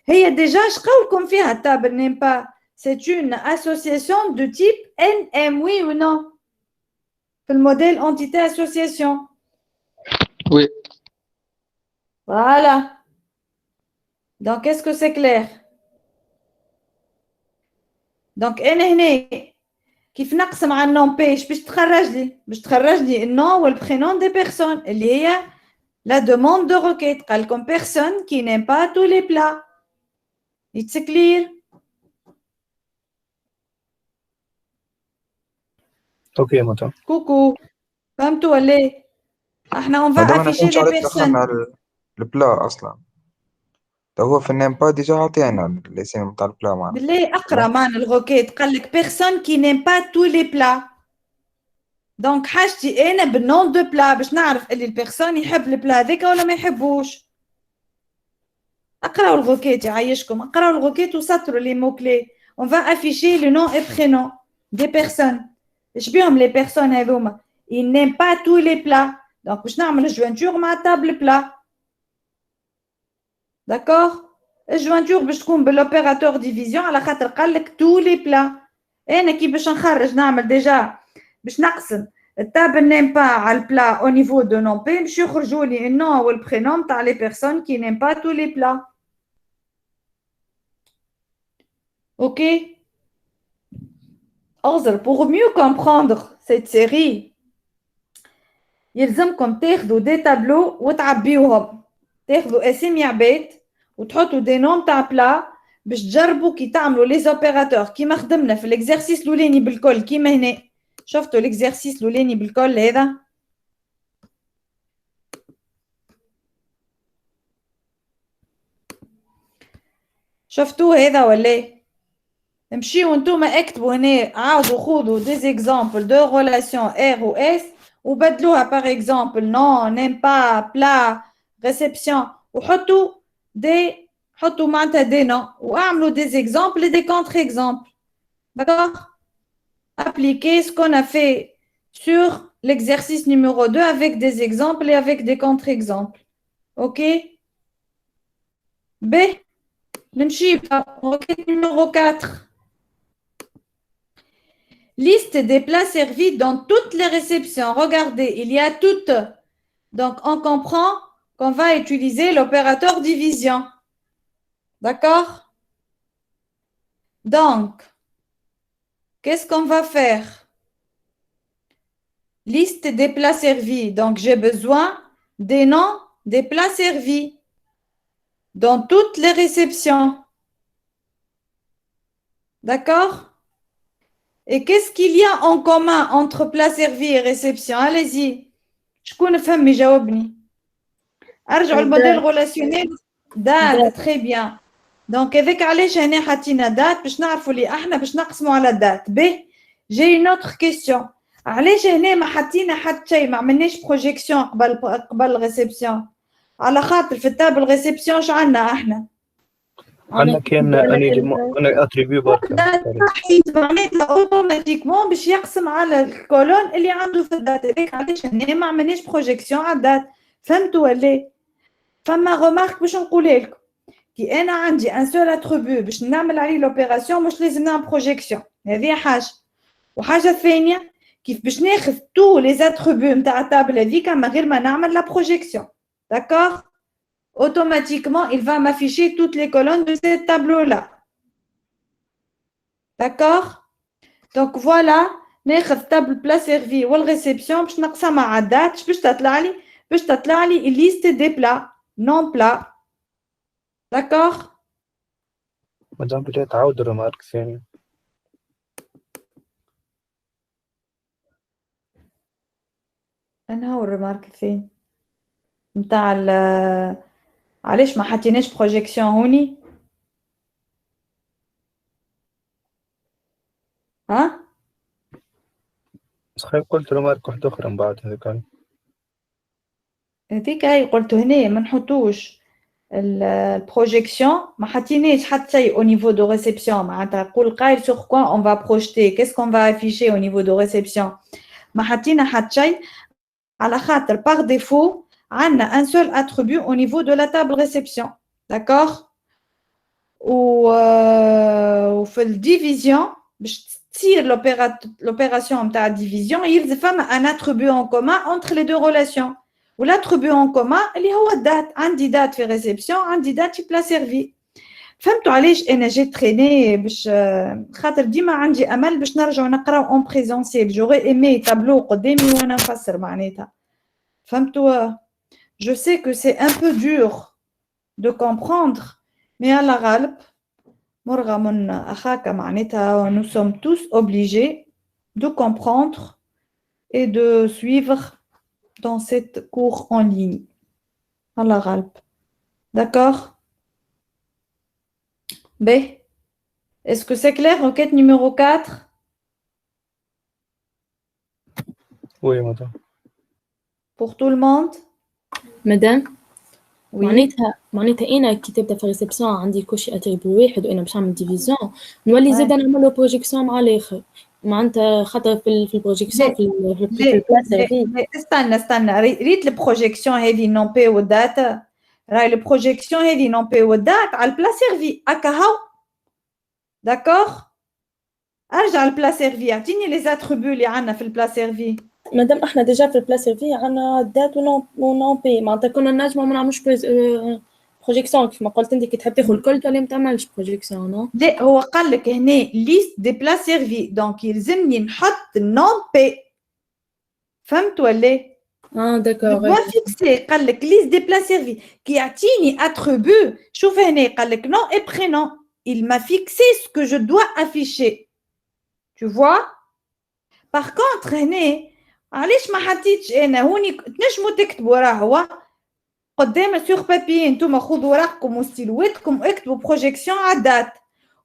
هي déjà شقولكم فيها التابل n'aime pas. C'est une association de type NM, oui ou non? Le modèle entité-association. Oui. Voilà. Donc, est-ce que c'est clair? Donc, أنا هنا كيف نقسم على النوم بيش باش تخرج لي النوم والبرينون des personnes اللي هي la demande de requête. قال لكم personne qui n'aime pas tous les plats. It's clear? اوكي مدام. كوكو فهمتوا ولا؟ احنا on va afficher les personnes. دخلنا البلا اصلا. هو في النيم با ديجا عطينا الاسم تاع البلا معنا. بالله اقرا معنا الروكيت. قال لك personne qui n'aime pas tous les plats. دونك حاجتي انا بالنون دو بلا باش نعرف اللي البيرسون يحب البلا هذاك ولا ما يحبوش. اقراو الروكيت يعيشكم. اقراو الروكيت وسطروا لي مو كلي. on va afficher le nom et prénom des personnes. ايش بيهم لي بيرسون هذوما؟ ils n'aiment pas tous les plats. دونك باش نعمل جوانتور مع تابل بلا. داكور؟ الجوانتور باش تكون بالوبيراتور ديفيزيون على خاطر قال لك tous les plats. انا كي باش نخرج نعمل ديجا باش نقسم التابل نيم با على البلا او نيفو دو نون بي باش يخرجوا لي النون والبرينوم تاع لي بيرسون كي نيم با tous les plats. OK? Or, pour mieux comprendre cette série, يلزمكم تاخذوا دي تابلو وتعبيوهم. تاخذوا اسامي عباد وتحطوا دي نوم تاع بلا باش تجربوا كي تعملوا لي زوبيراتور كيما خدمنا في الاكزرسيس الاولاني بالكل كيما هنا. شفتوا الاكزرسيس الاولاني بالكل هذا؟ شفتوا هذا ولا إيه؟ امشيو انتوما اكتبوا هنا عاودوا خذوا des exemples de relations R ou S وبدلوها par exemple non, n'aime pas, plat, réception وحطوا حطوا معناتها des noms واعملوا des exemples et des contre-exemples. D'accord? Appliquez ce qu'on a fait sur l'exercice numéro 2 avec des exemples et avec des contre-exemples. OK? B. Requête numéro 4. Liste des plats servis dans toutes les réceptions. Regardez, il y a toutes. Donc, on comprend qu'on va utiliser l'opérateur division. D'accord? Donc, qu'est-ce qu'on va faire? Liste des plats servis. Donc, j'ai besoin des noms des plats servis dans toutes les réceptions. D'accord? Et qu'est-ce qu'il y a en commun entre plat servi et réception? Allez-y. شكون فهم يجاوبني؟ أرجعوا الموديل relationnel. Date, très bien. Donc, avec علاش هنا حطينا date باش نعرفوا اللي احنا باش نقسموا على date. B. J'ai une autre question. علاش هنا ما حطينا حتى شيء ما عملناش بروجيكسيون قبل الريسبسيون؟ على خاطر في التابل ريسبسيون اش عندنا احنا؟ عندنا كان أنا اتريبيو برك معناتها اوتوماتيكمون باش يقسم على الكولون اللي عنده في الدات. هذاك علاش هنا ما عملناش بروجيكسيون على الدات. فهمتوا ولا؟ فما غومارك باش نقولها لكم كي انا عندي ان سول اتريبيو باش نعمل عليه لوبيراسيون مش لازم نعمل بروجيكسيون. هذه حاجه. وحاجه ثانيه كيف باش ناخذ تو لي اتريبيو نتاع التابل هذيك من غير ما نعمل لا بروجيكسيون. داكور؟ Automatiquement, il va m'afficher toutes les colonnes de ce tableau-là. D'accord? Donc voilà, ناخذ table plat servi ou réception باش نقسمها على date باش تطلع لي liste des plats non plats. D'accord? مادام بديت تعاود الرمارك ثاني. أنا هو الرمارك الثاني نتاع علاش ما حطيناش بروجيكسيون هوني؟ ها؟ صحيح قلت رمارك واحدة أخرى من بعد هذاك. هذيك هاي قلتو هنا ما نحطوش البروجيكسيون ما حطيناش حتى شيء au niveau de réception. معناتها قول قايل sur quoi on va projeter, qu'est-ce qu'on va afficher au niveau de réception. ما حطينا حتى شيء على خاطر par défaut عندنا un seul attribut au niveau de la table réception. D'accord? وفي الديفيزيون باش تصير l'opération نتاع الديفيزيون يلزم فما un attribut en commun entre les deux relations. والاتريبيو en commun اللي هو الدات. عندي دات في ريسبسيون عندي دات في بلا سيرفي. فهمتوا علاش انا جيت تريني باش خاطر ديما عندي امل باش نرجعوا نقراو اون بريزونسيل. جوغي ايمي تابلو قدامي وانا نفسر معناتها. فهمتوا؟ Je sais que c'est un peu dur de comprendre, mais à la غالب مرغى من أخاك معناتها nous sommes tous obligés de comprendre et de suivre dans cette cours en ligne. À la غالب. D'accord? B. Est-ce que c'est clair? Requête numéro 4. Oui, madame. Pour tout le monde? مدام Oui. معناتها انا كي تبدا في ريسبسيون عندي كلشي اتريبيو واحد وانا باش نعمل ديفيزيون نولي زاد نعمل له بروجيكسيون مع الاخر معناتها خاطر في البروجيكسيون في البلا سيرفي. استنى ريت البروجيكسيون هذه نون بي والدات. راهي البروجيكسيون هذه نون بي والدات على البلا سيرفي هكا هاو. داكور؟ ارجع البلا سيرفي اعطيني لي اتريبيو اللي عندنا في البلا سيرفي. مادام احنا ديجا في البلا سيرفي عندنا دات ونون بي معناتها كنا نجمو ما نعملوش بروجيكسيون كيف ما قلت انت كي تحب تاخذ الكل تولي ما تعملش بروجيكسيون. نو لا هو قال لك هنا ليست دي بلا سيرفي دونك يلزمني نحط نون بي. فهمت ولا؟ داكور. ما فيكسي قال لك ليست دي بلا سيرفي كي يعطيني اتريبيو. شوف هنا قال لك نون اي برينون. il m'a fixé ce que je dois afficher. tu vois? par contre هنا علاش ما حطيتش انا هوني تنجموا تكتبوا راه هو قدام sur papier انتم خذوا ورقكم وستيلواتكم اكتبوا بروجيكسيون على الدات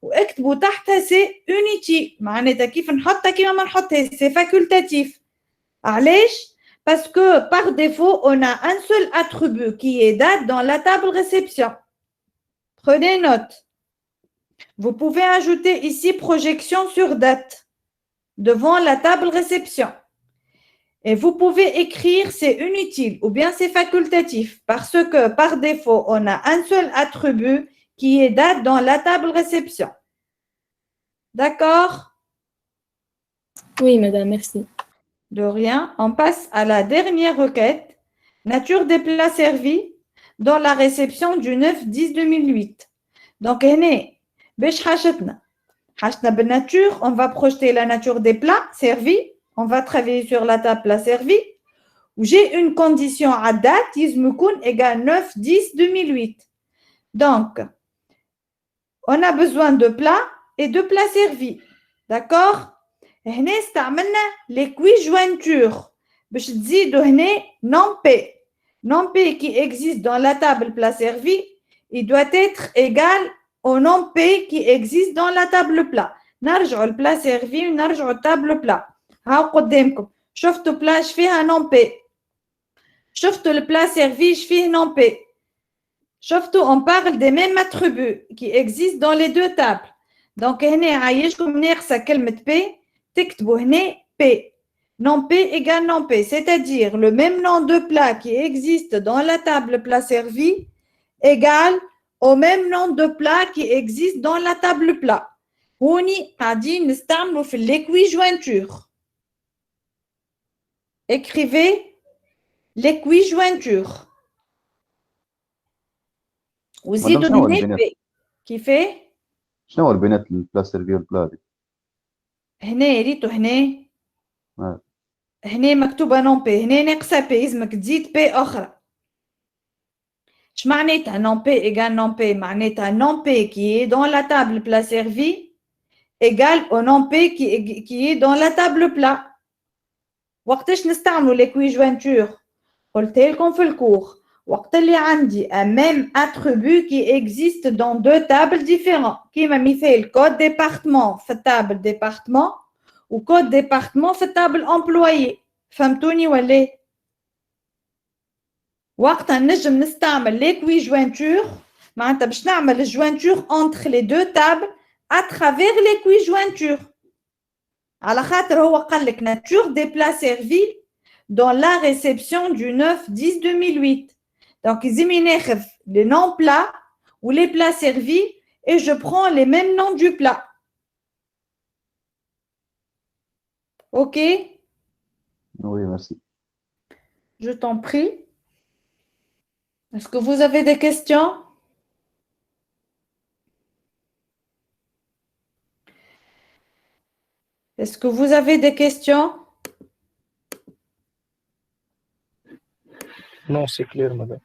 واكتبوا تحتها سي unity معناتها كيف نحطها كيما ما نحطها سي فاكولتاتيف. علاش؟ Parce que par défaut, on a un seul attribut qui est date dans la table réception. Prenez note. Vous pouvez ajouter ici projection sur date devant la table réception. Et vous pouvez écrire c'est inutile ou bien c'est facultatif parce que par défaut, on a un seul attribut qui est date dans la table réception. D'accord? Oui, madame, merci. De rien. On passe à la dernière requête. Nature des plats servis dans la réception du 9-10-2008. Donc, باش حاجتنا بالnature, on va projeter la nature des plats servis. On va travailler sur la table plats servis. Où j'ai une condition à date, يكون égale 9-10-2008. Donc, on a besoin de plats et de plats servis. D'accord? هنا استعملنا les jointures باش تزيدوا هنا non P qui existe dans la table plat servi, il doit être égal au non P qui existe dans la table plat. نرجعوا البلا سيرفي ونرجعوا التابل بلا. هاو قدامكم شفتوا بلاش فيها non P, شفتوا البلا سيرفي فيه non P. شفتوا on parle des mêmes attributs qui existent dans les deux tables. Donc هنا عايشكم ناقصه كلمه P. تكتبوا هنا P. Non P égale non P, c'est-à-dire le même nom de plat qui existe dans la table plat servi égale au même nom de plat qui existe dans la table plat. هوني قاعدين نستعملوا في l'équijointure. Écrivez l'équijointure. وزيدوا هنا P. كيفاه؟ شنو هو البيانات البلا سيرفي والبلا هذه؟ هنا ريتو هنا هنا مكتوبه نون بي هنا ناقصه بي لازمك تزيد بي اخرى. اش معناتها نون بي ايغال نون بي؟ معناتها نون بي كي دون لا تابل بلا سيرفي ايغال او نون بي كي دون لا تابل بلا. وقتاش نستعملوا l'équijointure؟ قلت لكم في الكور وقت اللي عندي un même attribut qui existe dans deux tables différentes كيما مثال code département في التابل département و code département في التابل employé. فهمتوني ولا؟ وقتها نجم نستعمل l'équijointure معناتها باش نعمل الجوانتور entre les deux tables à travers l'équijointure. على خاطر هو قال لك nature des plats servis dans la réception du 9-10-2008. Donc, il ناخذ les noms plats ou les plats servis et je prends les mêmes noms du plat. OK? Oui, merci. Je t'en prie. Est-ce que vous avez des questions? Est-ce que vous avez des questions? Non, c'est clair, madame.